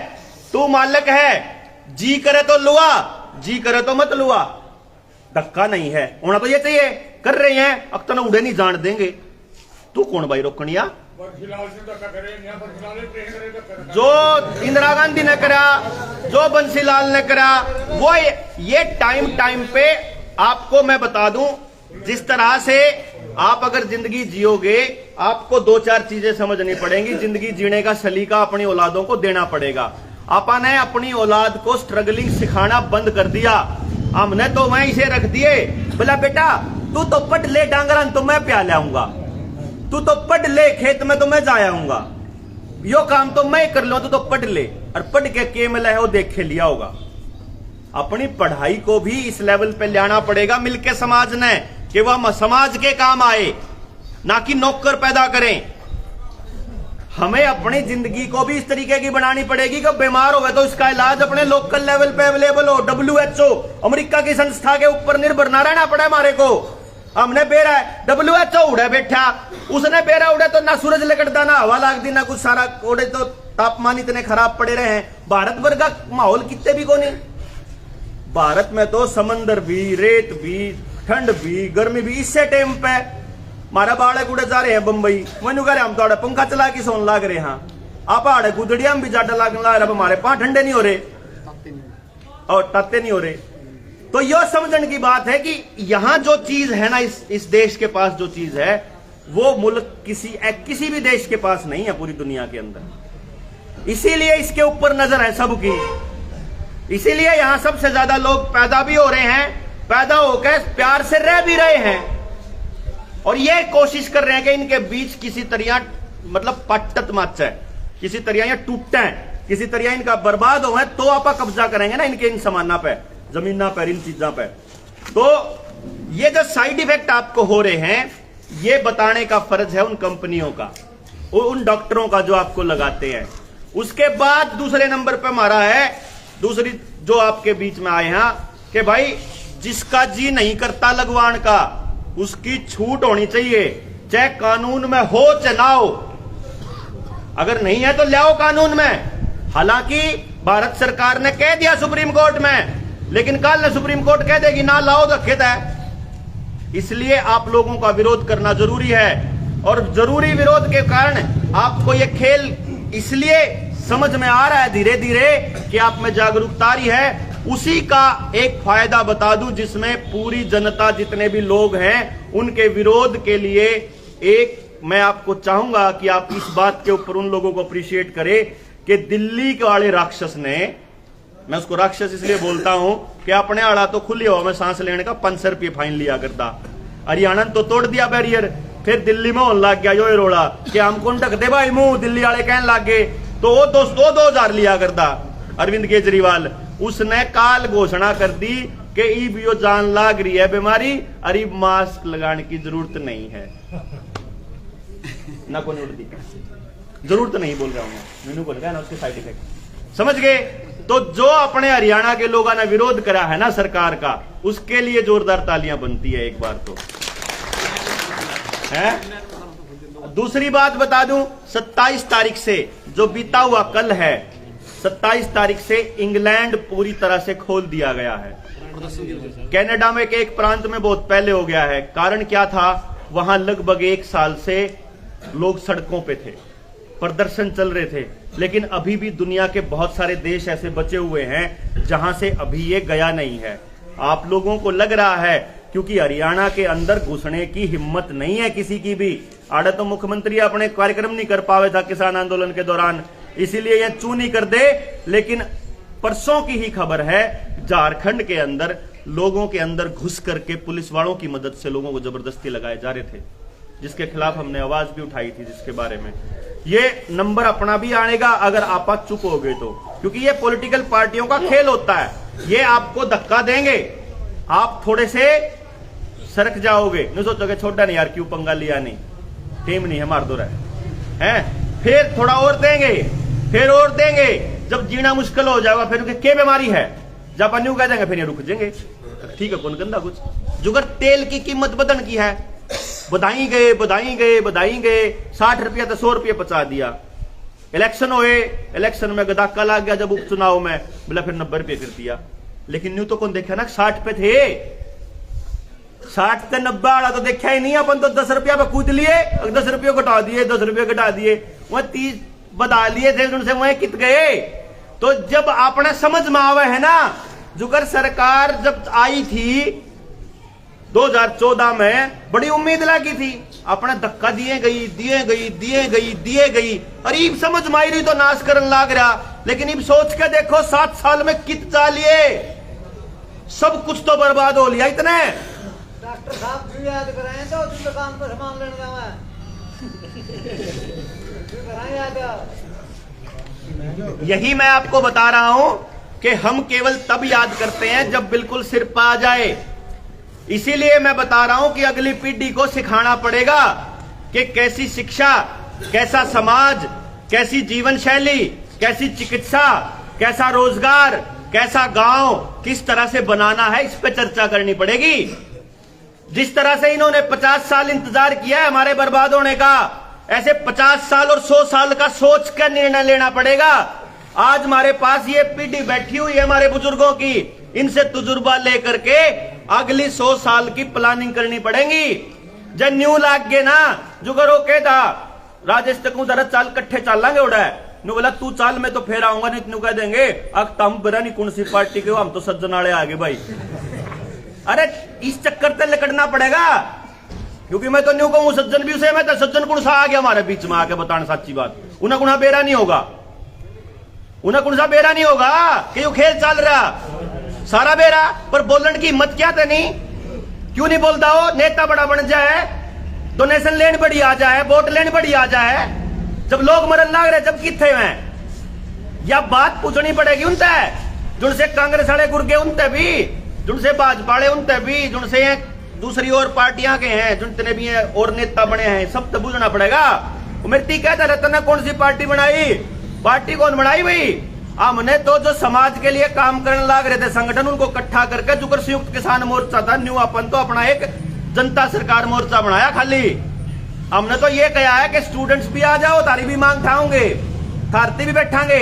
तू मालिक है, जी करे तो लुआ, जी करे तो मत लुआ, धक्का नहीं है होना तो ये चाहिए। कर रहे हैं अब तो ना उड़े नहीं जान देंगे, तू कौन भाई रोकनिया? जो इंदिरा गांधी ने करा, जो बंसीलाल ने करा, वो ये टाइम पे आपको मैं बता दूं, जिस तरह से आप अगर जिंदगी जियोगे आपको दो चार चीजें समझनी पड़ेंगी। जिंदगी जीने का सलीका अपनी औलादों को देना पड़ेगा। आपा ने अपनी औलाद को स्ट्रगलिंग सिखाना बंद कर दिया। हमने तो वहीं इसे रख दिए, बोला बेटा तू तो पढ़ ले, डांगरन तो मैं प्या लाऊंगा, तू तो पढ़ ले, खेत में तो मैं जा आऊंगा, यो काम तो मैं कर लूं, तू तो पढ़ ले। और पढ़ के मिला है वो देख के लिया होगा। अपनी पढ़ाई को भी इस लेवल पे लाना पड़ेगा मिलके समाज ने, कि वह समाज के काम आए, ना कि नौकर पैदा करें। हमें अपनी जिंदगी को भी इस तरीके की बनानी पड़ेगी कि बीमार हो तो इसका इलाज अपने लोकल लेवल पे अवेलेबल हो। WHO अमेरिका की संस्था के ऊपर निर्भर ना रहना पड़े हमारे को। हमने बेरा है, WHO उड़े बैठा, उसने बेरा उड़े तो ना सूरज लगता, ना हवा लगती, ना कुछ, सारा उड़े तो तापमान इतने खराब पड़े रहे हैं। भारत भर का माहौल कितने भी को नहीं। भारत में तो समंदर भी, रेत भी, ठंड भी, गर्मी भी। इससे टाइम पे हमारा बाड़े कूड़े जा रहे हैं बंबई, मैनू कह रहे हम तो पंखा चला के सोन लाग रहे हैं। आप आड़े गुदड़िया भी जाटा लाग रहे, हमारे पांव ठंडे नहीं हो रहे और ताते नहीं हो रहे। तो यह समझने की बात है कि यहां जो चीज है ना, इस देश के पास जो चीज है, वो मुल्क किसी भी देश के पास नहीं है पूरी दुनिया के अंदर। इसीलिए इसके ऊपर नजर है सबकी। इसीलिए यहां सबसे ज्यादा लोग पैदा भी हो रहे हैं, पैदा होकर प्यार से रह भी रहे हैं, और ये कोशिश कर रहे हैं कि इनके बीच किसी तरह मतलब पट्टत मच है, किसी तरह ये टूटे, किसी तरह इनका बर्बाद हो, तो आप कब्जा करेंगे ना इनके इन सामाना पे, जमीना पर, इन चीजों पे। तो ये जो साइड इफेक्ट आपको हो रहे हैं, ये बताने का फर्ज है उन कंपनियों का, उन डॉक्टरों का जो आपको लगाते हैं। उसके बाद दूसरे नंबर पे हमारा है, दूसरी जो आपके बीच में आए हैं कि भाई जिसका जी नहीं करता लगवान का, उसकी छूट होनी चाहिए, चाहे कानून में हो चाहे ना हो। अगर नहीं है तो लाओ कानून में। हालांकि भारत सरकार ने कह दिया सुप्रीम कोर्ट में, लेकिन कल सुप्रीम कोर्ट कह देगी ना लाओ तो खेत है। इसलिए आप लोगों का विरोध करना जरूरी है, और जरूरी विरोध के कारण आपको यह खेल इसलिए समझ में आ रहा है धीरे धीरे कि आप में जागरूकता आ रही है। उसी का एक फायदा बता दूं, जिसमें पूरी जनता, जितने भी लोग हैं, उनके विरोध के लिए एक मैं आपको चाहूंगा कि आप इस बात के ऊपर उन लोगों को अप्रिशिएट करें कि दिल्ली के वाले राक्षस ने, मैं उसको राक्षस इसलिए बोलता हूं कि अपने आड़ा तो खुली हवा में सांस लेने का 500 रुपये फाइन लिया करता, हरियाणा तो तोड़ दिया बैरियर, फिर दिल्ली में होने लग गया यो रोड़ा कि हमको ढक दे भाई मुंह, दिल्ली वाले कहने लग गए, तो वो 2,000 लिया करता अरविंद केजरीवाल। उसने काल घोषणा कर दी कि ईबीओ जान लाग रही है बीमारी, अरे मास्क लगाने की जरूरत नहीं है ना, कोई उड़ती जरूरत नहीं बोल रहा हूं मैनू बोल रहा है ना, उसके साइड इफेक्ट समझ गए। तो जो अपने हरियाणा के लोगों ने विरोध करा है ना सरकार का, उसके लिए जोरदार तालियां बनती है एक बार तो है। दूसरी बात बता दूं, 27 तारीख से जो बीता हुआ कल है, 27 तारीख से इंग्लैंड पूरी तरह से खोल दिया गया है। कनाडा में के एक प्रांत में बहुत पहले हो गया है। कारण क्या था, वहां लगभग 1 साल से लोग सड़कों पे थे, प्रदर्शन चल रहे थे, लेकिन अभी भी दुनिया के बहुत सारे देश ऐसे बचे हुए हैं जहां से अभी ये गया नहीं है। आप लोगों को लग रहा है क्योंकि हरियाणा के अंदर घुसने की हिम्मत नहीं है किसी की भी। आड़े तो मुख्यमंत्री अपने कार्यक्रम नहीं कर पावे था किसान आंदोलन के दौरान, इसीलिए यह चू नहीं कर दे। लेकिन परसों की ही खबर है, झारखंड के अंदर लोगों के अंदर घुस करके पुलिस वालों की मदद से लोगों को जबरदस्ती लगाए जा रहे थे, जिसके खिलाफ हमने आवाज भी उठाई थी, जिसके बारे में ये नंबर अपना भी आएगा अगर आप चुप हो गए तो, क्योंकि ये पॉलिटिकल पार्टियों का खेल होता है। ये आपको धक्का देंगे, आप थोड़े से सरक जाओगे, नहीं सोचोगे छोटा नहीं यार क्यों पंगा लिया, नहीं टीम नहीं है मार दो रहा है, फिर थोड़ा और देंगे, फिर और देंगे, जब जीना मुश्किल हो जाएगा फिर क्या बीमारी है जापानी कह जाएंगे, फिर ये रुक जाएंगे। ठीक है कौन गंदा कुछ, जुगर तेल की कीमत बदन की है, बधाई गए 60 रुपया तो 100 रुपये पचा दिया। इलेक्शन हुए, इलेक्शन में गदाका लग गया, जब उपचुनाव में बोला फिर 90 रुपये कर दिया। लेकिन न्यू तो कौन देखा ना 60 पे थे, 60 से 90 वाला तो देखा ही नहीं, अपन तो 10 रुपया पे कूद लिए, 10 रुपये घटा दिए, 10 रुपये घटा दिए, वह 30 बता लिए थे, उनसे वह कित गए। तो जब आपने समझ में आवे है ना, जुगर सरकार जब आई थी 2014 में बड़ी उम्मीद लगी थी, अपने धक्का दिए गई। अरे इब समझ में आई रही तो नाश करन लाग रहा, लेकिन इब सोच के देखो 7 साल में कित चालिए सब कुछ तो बर्बाद हो लिया। इतने डॉक्टर साहब भी याद कराएं तो दुकान पर सामान लेने जावा यही मैं आपको बता रहा हूं कि हम केवल तब याद करते हैं जब बिल्कुल सिर पर आ जाए। इसीलिए मैं बता रहा हूं कि अगली पीढ़ी को सिखाना पड़ेगा कि कैसी शिक्षा, कैसा समाज, कैसी जीवन शैली, कैसी चिकित्सा, कैसा रोजगार, कैसा गांव किस तरह से बनाना है, इस पे चर्चा करनी पड़ेगी। जिस तरह से इन्होंने 50 साल इंतजार किया है हमारे बर्बाद होने का, ऐसे 50 साल और 100 साल का सोच कर निर्णय लेना पड़ेगा। आज हमारे पास ये पीढ़ी बैठी हुई है हमारे बुजुर्गों की, इनसे तजुर्बा लेकर के अगली 100 साल की प्लानिंग करनी पड़ेगी। जब न्यू लाग गए ना जो करो के था राजेश तक उधर चाल कट्ठे चाल लांगे उड़ा नु बोला तू चाल मैं तो फेर आऊंगा, नहीं इतनू कह देंगे अब तम बरा नहीं कौन सी पार्टी के, हम तो सज्जनाले आगे भाई। अरे इस चक्कर से लकड़ना पड़ेगा, क्योंकि मैं तो न्यू कहूं सज्जन भी उसे, मैं तो सज्जन कुण सा आ गया हमारे बीच में आके बताने सच्ची बात। उन्हें कुणा बेरा नहीं होगा, उन्हें कुण सा बेरा नहीं होगा कि यो खेल चल रहा सारा बेरा, पर बोलने की हिम्मत क्या था नहीं, क्यों नहीं बोलता हो? नेता बड़ा बन जाए, डोनेशन लेन बड़ी आ जाए, वोट लेन बड़ी आ जाए, जब लोग मरन लाग रहे जब किथे में या बात पूछनी पड़ेगी उनसे, जिनसे कांग्रेस वाले गुर्गे उनसे भी, जिनसे भाजपा वाले उनसे भी, जिनसे दूसरी और पार्टियां के हैं, जितने भी हैं और नेता बने हैं, सब तो पूछना पड़ेगा। मृत्यु कहता रहता ना कौन सी पार्टी बनाई, पार्टी कौन बनाई भाई? हमने तो जो समाज के लिए काम करने लाग रहे थे संगठन, उनको इकट्ठा करके जुकर संयुक्त किसान मोर्चा था न्यू, अपन तो अपना एक जनता सरकार मोर्चा बनाया खाली। हमने तो ये कहा है कि स्टूडेंट्स भी आ जाओ, तारी भी मांग ठाऊंगे, थारती भी बैठांगे।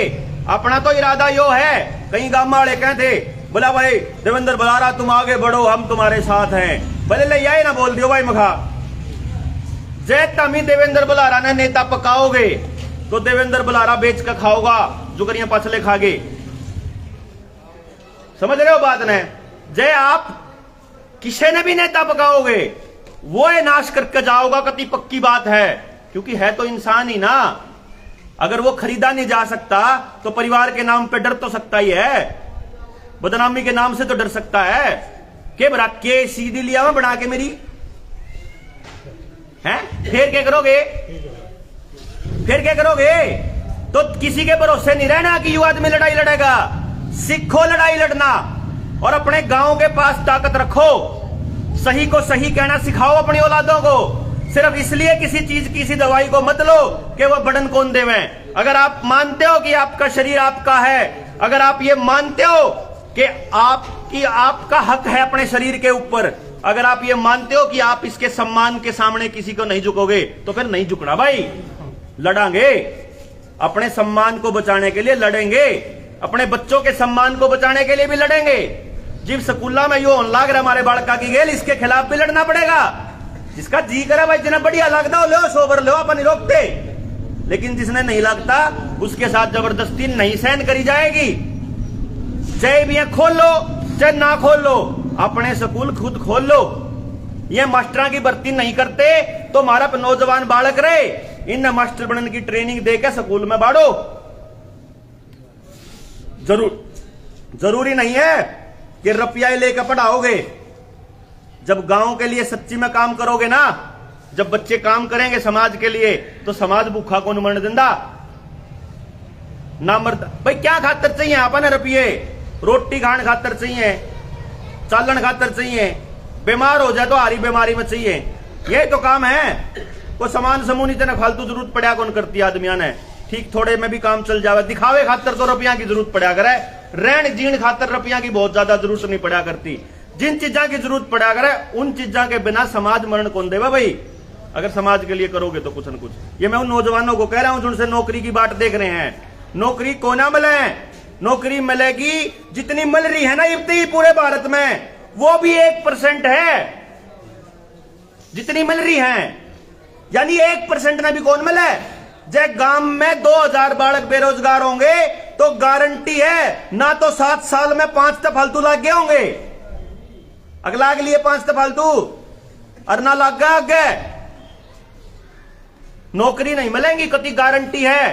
अपना तो इरादा यो है, कई गांव वाले कहते बोला भाई देवेंद्र बुलारा तुम आगे बढ़ो हम तुम्हारे साथ हैं, भले ले आए ना बोल दियो भाई मखा जय तमी देवेंद्र बुलारा ने नेता पकाओगे तो देवेंद्र बुलारा बेच कर खाओगा, जुगरियां पछले खागे। समझ रहे हो बात ने? जय आप किसी ने भी नेता पकाओगे वो नाश करके जाओगा, कति पक्की बात है, क्योंकि है तो इंसान ही ना। अगर वो खरीदा नहीं जा सकता तो परिवार के नाम पे डर तो सकता ही है, बदनामी के नाम से तो डर सकता है। के बरा के सीधी लिया मैं बना के मेरी है, फिर क्या करोगे? फिर क्या करोगे? तो किसी के भरोसे नहीं रहना कि युवा आदमी लड़ाई लड़ेगा। सीखो लड़ाई लड़ना और अपने गांव के पास ताकत रखो, सही को सही कहना सिखाओ अपनी औलादों को। सिर्फ इसलिए किसी चीज किसी दवाई को मत लो कि वह बड़न कौन देवे। अगर आप मानते हो कि आपका शरीर आपका है, अगर आप ये मानते हो कि आपका हक है अपने शरीर के ऊपर, अगर आप ये मानते हो कि आप इसके सम्मान के सामने किसी को नहीं झुकोगे, तो फिर नहीं झुकना भाई, लड़ांगे। अपने सम्मान को बचाने के लिए लड़ेंगे, अपने बच्चों के सम्मान को बचाने के लिए भी लड़ेंगे। जिब स्कूला में यो लाग रहा हमारे बालका की गेल, इसके खिलाफ भी लड़ना पड़ेगा। जिसका जी करे भाई जिन्हें बढ़िया लगता हो लो, सोबर लो, अपन रोकते, लेकिन जिसने नहीं लगता उसके साथ जबरदस्ती नहीं सहन करी जाएगी। चाहे भी खोल लो चाहे ना खोल लो, अपने स्कूल खुद खोल लो। ये मास्टर की भर्ती नहीं करते तो हमारा नौजवान बालक रहे, इन मास्टर बनने की ट्रेनिंग देकर स्कूल में बाढ़ो। जरूरी नहीं है कि रुपया लेकर पढ़ाओगे। जब गांव के लिए सच्ची में काम करोगे ना, जब बच्चे काम करेंगे समाज के लिए, तो समाज भूखा कौन मरने देंदा ना मरता। भाई क्या खातर चाहिए अपन रुपये? रोटी खान खातर चाहिए, चालन खातर चाहिए, बीमार हो जाए तो हारी बीमारी में चाहिए। ये तो काम है। कोई सामान समूह नहीं तेना फालतू जरूरत पड़ा कौन करती आदमिया ने, ठीक थोड़े में भी काम चल जावे। दिखावे खातर तो रुपया की जरूरत पड़ा करे, रहन जीण खातर रुपया की बहुत ज्यादा जरूरत नहीं पड़ा करती। जिन चीजा की जरूरत पड़ा करे उन चीजा के बिना समाज मरण कौन देवा भाई? अगर समाज के लिए करोगे तो कुछ न कुछ। ये मैं उन नौजवानों को कह रहा हूं जिनसे नौकरी की बात देख रहे हैं, नौकरी को ना मिले, नौकरी मिलेगी जितनी मिल रही है ना इतनी पूरे भारत में, वो भी 1% है जितनी मिल रही है, यानी 1% ना भी कौन मिले। जब गांव में 2000 बालक बेरोजगार होंगे तो गारंटी है ना तो 7 साल में 5 तो फालतू लग गए होंगे। अगला के लिए 5 फालतू और ना लग गया आगे नौकरी नहीं मिलेंगी, कति गारंटी है,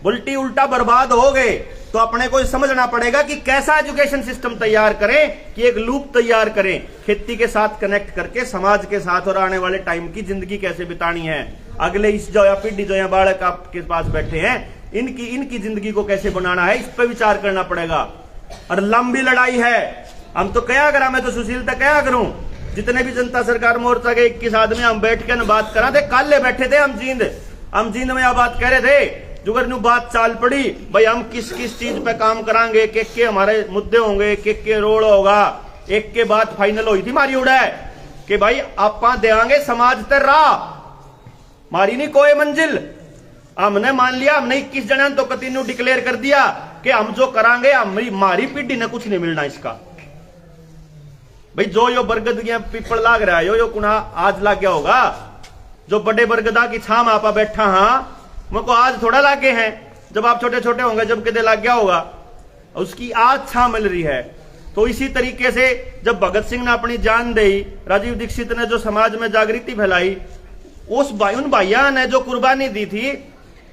उल्टी उल्टा बर्बाद हो गए। तो अपने को समझना पड़ेगा कि कैसा एजुकेशन सिस्टम तैयार करें कि एक लूप तैयार करें, खेती के साथ कनेक्ट करके समाज के साथ और आने वाले टाइम की जिंदगी कैसे बितानी है। अगले इस जो या पीढ़ी जो या बालक आपके पास बैठे हैं इनकी जिंदगी को कैसे बनाना है, इस पर विचार करना पड़ेगा। और लंबी लड़ाई है। हम तो क्या करा, मैं तो सुशीलता क्या करूं, जितने भी जनता सरकार मोर्चा के 21 आदमी हम बैठ के बात करा थे, कल बैठे थे हम जींद में यह बात कह रहे थे। जुगर न्यू बात चाल पड़ी भाई हम किस किस चीज पे काम करांगे, के हमारे मुद्दे होंगे, के रोड होगा। एक के बाद फाइनल हुई थी मारी उड़ा कि भाई आपा देंगे समाज ते राह, मारी नहीं कोई मंजिल। हमने मान लिया, हमने 21 जन तो कतिन्यू डिक्लेयर कर दिया कि हम जो करांगे हमारी पीढ़ी ने कुछ नहीं मिलना इसका। भाई जो यो बरगद की पीपल लाग रहा है यो कुना आज लाग गया होगा, जो बड़े बरगदा की छाम आपा बैठा, हाँ मुझको आज थोड़ा लागे हैं, जब आप छोटे छोटे होंगे जब कितने लाग गया होगा, उसकी आज छाम मिल रही है। तो इसी तरीके से जब भगत सिंह ने अपनी जान दी, राजीव दीक्षित ने जो समाज में जागृति फैलाई, उन भाइयों ने जो कुर्बानी दी थी,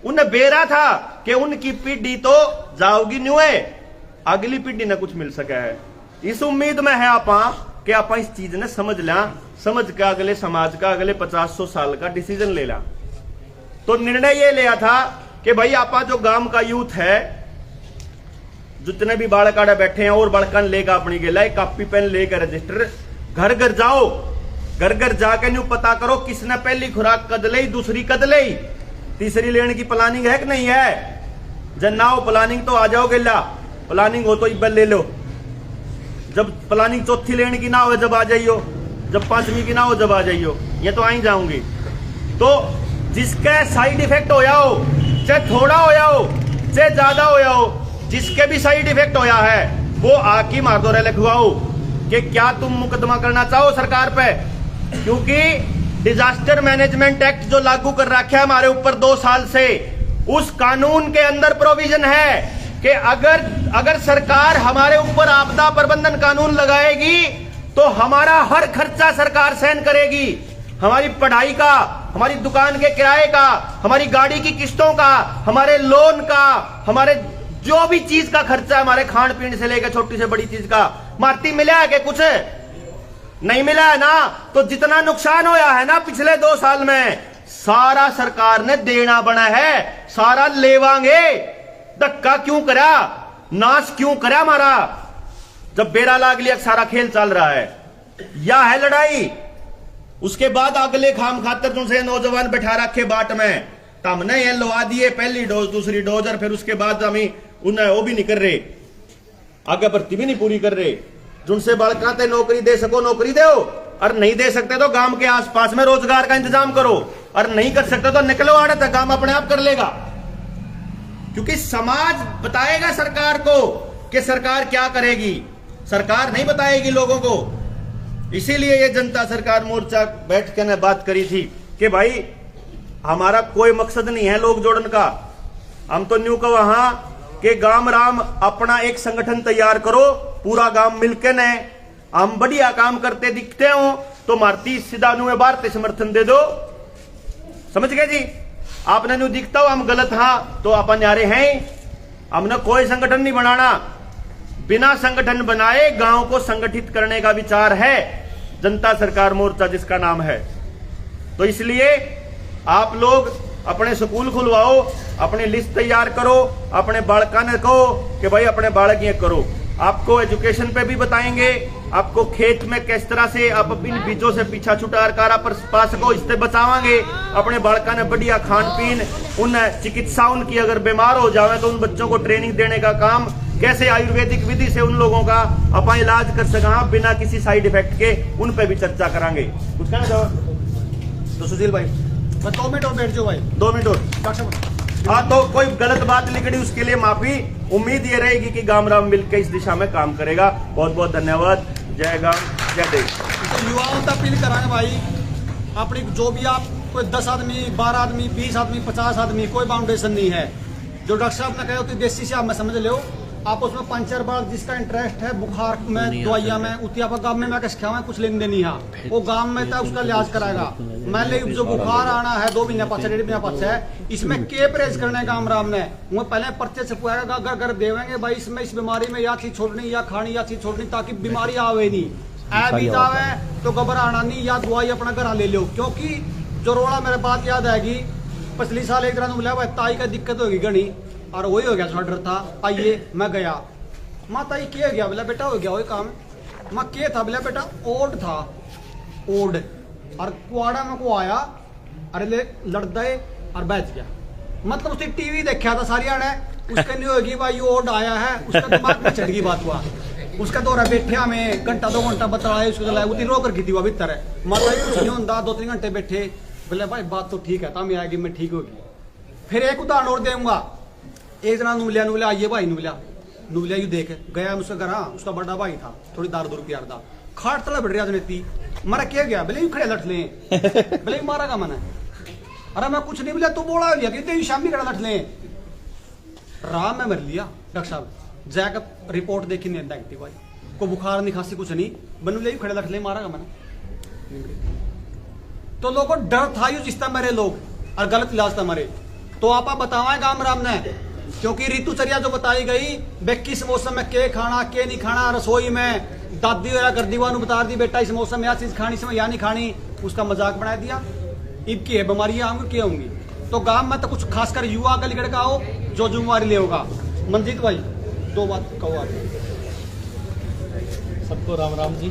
उन्हें बेरा था कि उनकी पीढ़ी तो जाओगी न्यू है, अगली पीढ़ी ने कुछ मिल सका है। इस उम्मीद में है आपा कि आपा इस चीज ने समझ ला, समझ के अगले समाज का अगले 50-100 साल का डिसीजन ले ला। तो निर्णय ये लिया था कि भाई आपा जो गांव का यूथ है, जितने भी बालक आड़े बैठे हैं और बड़कन लेगा अपनी गेला कॉपी पेन लेकर रजिस्टर, घर घर जाओ, घर घर जाके न्यू पता करो किसने पहली खुराक कद ली, दूसरी कद ली, तीसरी लेने की प्लानिंग है कि नहीं है। जब ना हो प्लानिंग तो आ जाओ गेला, प्लानिंग हो तो इब्बल ले लो। जब प्लानिंग चौथी लेने की ना हो जब आ जाइयो, जब 5वीं की ना हो जब आ जाइयो, ये तो आ ही जाऊंगी। तो जिसका साइड इफेक्ट हो जाओ, चाहे थोड़ा हो जाओ चाहे ज्यादा हो जाओ, जिसके भी साइड इफेक्ट होया है वो आकी मार दो रे लिखवाओ कि क्या तुम मुकदमा करना चाहो सरकार पे। क्योंकि डिजास्टर मैनेजमेंट एक्ट जो लागू कर रखा है हमारे ऊपर 2 साल से, उस कानून के अंदर प्रोविजन है कि अगर सरकार हमारे ऊपर आपदा प्रबंधन कानून लगाएगी तो हमारा हर खर्चा सरकार सहन करेगी। हमारी पढ़ाई का, हमारी दुकान के किराए का, हमारी गाड़ी की किस्तों का, हमारे लोन का, हमारे जो भी चीज का खर्चा, हमारे खान पीन से लेकर छोटी से बड़ी चीज का, मारती मिला है कि कुछ नहीं मिला है ना। तो जितना नुकसान होया है ना पिछले 2 साल में, सारा सरकार ने देना बना है, सारा लेवांगे। धक्का क्यों करा, नाश क्यों करा हमारा, जब बेरा लाग लिया सारा खेल चल रहा है, या है लड़ाई। उसके बाद अगले खाम खातर तुमसे नौजवान बैठा रखे बाट में, तो हमने ये लवा दिए पहली डोज दूसरी डोज, और फिर उसके बाद हमें उन्हें वो भी नहीं कर रहे, आगे भर्ती भी नहीं पूरी कर रहे। जिनसे बालकाते नौकरी दे सको नौकरी दो, और नहीं दे सकते तो गांव के आसपास में रोजगार का इंतजाम करो, और नहीं कर सकते तो निकलो आड़े तक, काम अपने आप कर लेगा। क्योंकि समाज बताएगा सरकार को कि सरकार क्या करेगी, सरकार नहीं बताएगी लोगों को। इसीलिए ये जनता सरकार मोर्चा बैठ के ने बात करी थी कि भाई हमारा कोई मकसद नहीं है लोग जोड़न का, हम तो न्यू का वहां के गांव राम अपना एक संगठन तैयार करो, पूरा गांव मिलकर ने हम बढ़िया काम करते दिखते हो तो मारती सीधा न्यू भारतीय समर्थन दे दो। समझ गए जी, आपने न्यू दिखता हो हम गलत, हाँ तो अपन न्यारे हैं। हमने कोई संगठन नहीं बनाना, बिना संगठन बनाए गांव को संगठित करने का विचार है जनता सरकार मोर्चा जिसका नाम है। तो इसलिए आप लोग अपने स्कूल खुलवाओ, अपनी लिस्ट तैयार करो, अपने बालकान कहो कि भाई अपने बालक ये करो। आपको एजुकेशन पे भी बताएंगे, आपको खेत में किस तरह से आप इन बीजों से पीछा छुटा कर पा सको, इससे बचावांगे। अपने बालका ने बढ़िया खान पीन, उन चिकित्सा उनकी अगर बीमार हो जाए तो उन बच्चों को ट्रेनिंग देने का काम, कैसे आयुर्वेदिक विधि से उन लोगों का अपन इलाज कर सका बिना किसी साइड इफेक्ट के, उन पे भी चर्चा करांगे। कुछ कहना चाहो तो सुशील भाई? 2 मिनट और बैठ जाओ भाई, 2 मिनट और। हाँ तो कोई गलत बात लिखड़ी उसके लिए माफी। उम्मीद ये रहेगी कि गांव राम मिलकर इस दिशा में काम करेगा। बहुत बहुत धन्यवाद। जय गांव जय देश। तो युवाओं से अपील कराएं भाई, अपनी जो भी आप कोई 10 आदमी 12 आदमी 20 आदमी 50 आदमी कोई बाउंडेशन नहीं है। जो डॉक्टर साहब ने कहा देसी से आप में समझ लो आप उसमें 5-4 बार जिसका इंटरेस्ट है बुखार में दवाइयां में उतिया पर गांव में मैं कस खावा कुछ लेन देनी है वो गांव में था उसका लिहाज कराएगा। मैं ले जो बुखार आना है 2 महीने पाछे 1.5 महीने पाछे है इसमें के परहेज करने का राम ने वो पहले पर्चे छपवाएगा अगर देवेंगे भाई इसमें इस बीमारी में या चीज छोड़नी या खानी या चीज छोड़नी ताकि बीमारी आवे नहीं ऐ भी जावे तो घबराना नहीं या दवाई अपना घर ले लो। क्योंकि जो रोड़ा मेरे बात याद आएगी पिछली साल एक तरह बोला भाई ताई का दिक्कत होगी घनी और वही हो गया थोड़ा डर था। आइए मैं गया माँ ताई क्या गया बोला बेटा हो गया वही काम माँ क्या था बोला बेटा ओड था ओड और कुआड़ा में को आया अरे ले लड़ गए और बैठ गया मतलब उसने टीवी देखा था सारी ने उसके नहीं होगी भाई ओड आया है उसका दिमाग में चढ़ गई बात हुआ उसका दौरा बैठे में घंटा 2 घंटा बताया उसको उतनी रो कर की थी वो भीतर है माता कुछ नहीं होता 2-3 घंटे बैठे बोले भाई बात तो ठीक है तब आएगी मैं ठीक होगी। फिर एक उदाहरण और दूंगा एक जना नूलिया आइए भाई नूलिया यू देख गया उसका घर उसका बड़ा भाई था थोड़ी दार 2 रुपया था खाट तला बढ़ रहा जनेती मरा क्या गया बोले खड़े लट ले बोले मारा का मन अरे मैं कुछ नहीं बोला तू बोला लिया कि शामी खड़ा लट ले राम में मर लिया डॉक्टर साहब जाकर रिपोर्ट देखी नहीं नेगेटिव भाई को बुखार नहीं खांसी कुछ नहीं बनू ले खड़े लट ले मारा का मन तो लोगों को डर था यू जिसता मरे लोग और गलत इलाज था मरे तो आप बतावा गांव राम ने क्योंकि ऋतुचर्या जो बताई गई बे किस मौसम में के खाना के नहीं खाना रसोई में दादी होया कर दीवानू बता दी बेटा इस मौसम में यह चीज खानी समय या नहीं खानी उसका मजाक बना दिया। इब की है बीमारियां आऊंगी क्या होंगी तो गांव में तो कुछ खासकर युवा का लिखड़ का हो जो बीमारी ले होगा। मंजीत भाई 2 बात कहो आप सबको राम राम जी।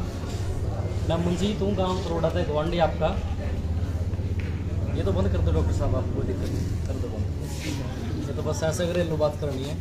मैं मंजीत हूँ गांव तरोड़ा था गवांडी आपका। ये तो बंद कर दो डॉक्टर साहब आप कोई दिक्कत नहीं कर दो बंद ये तो बस ऐसे घरेलू बात करनी है।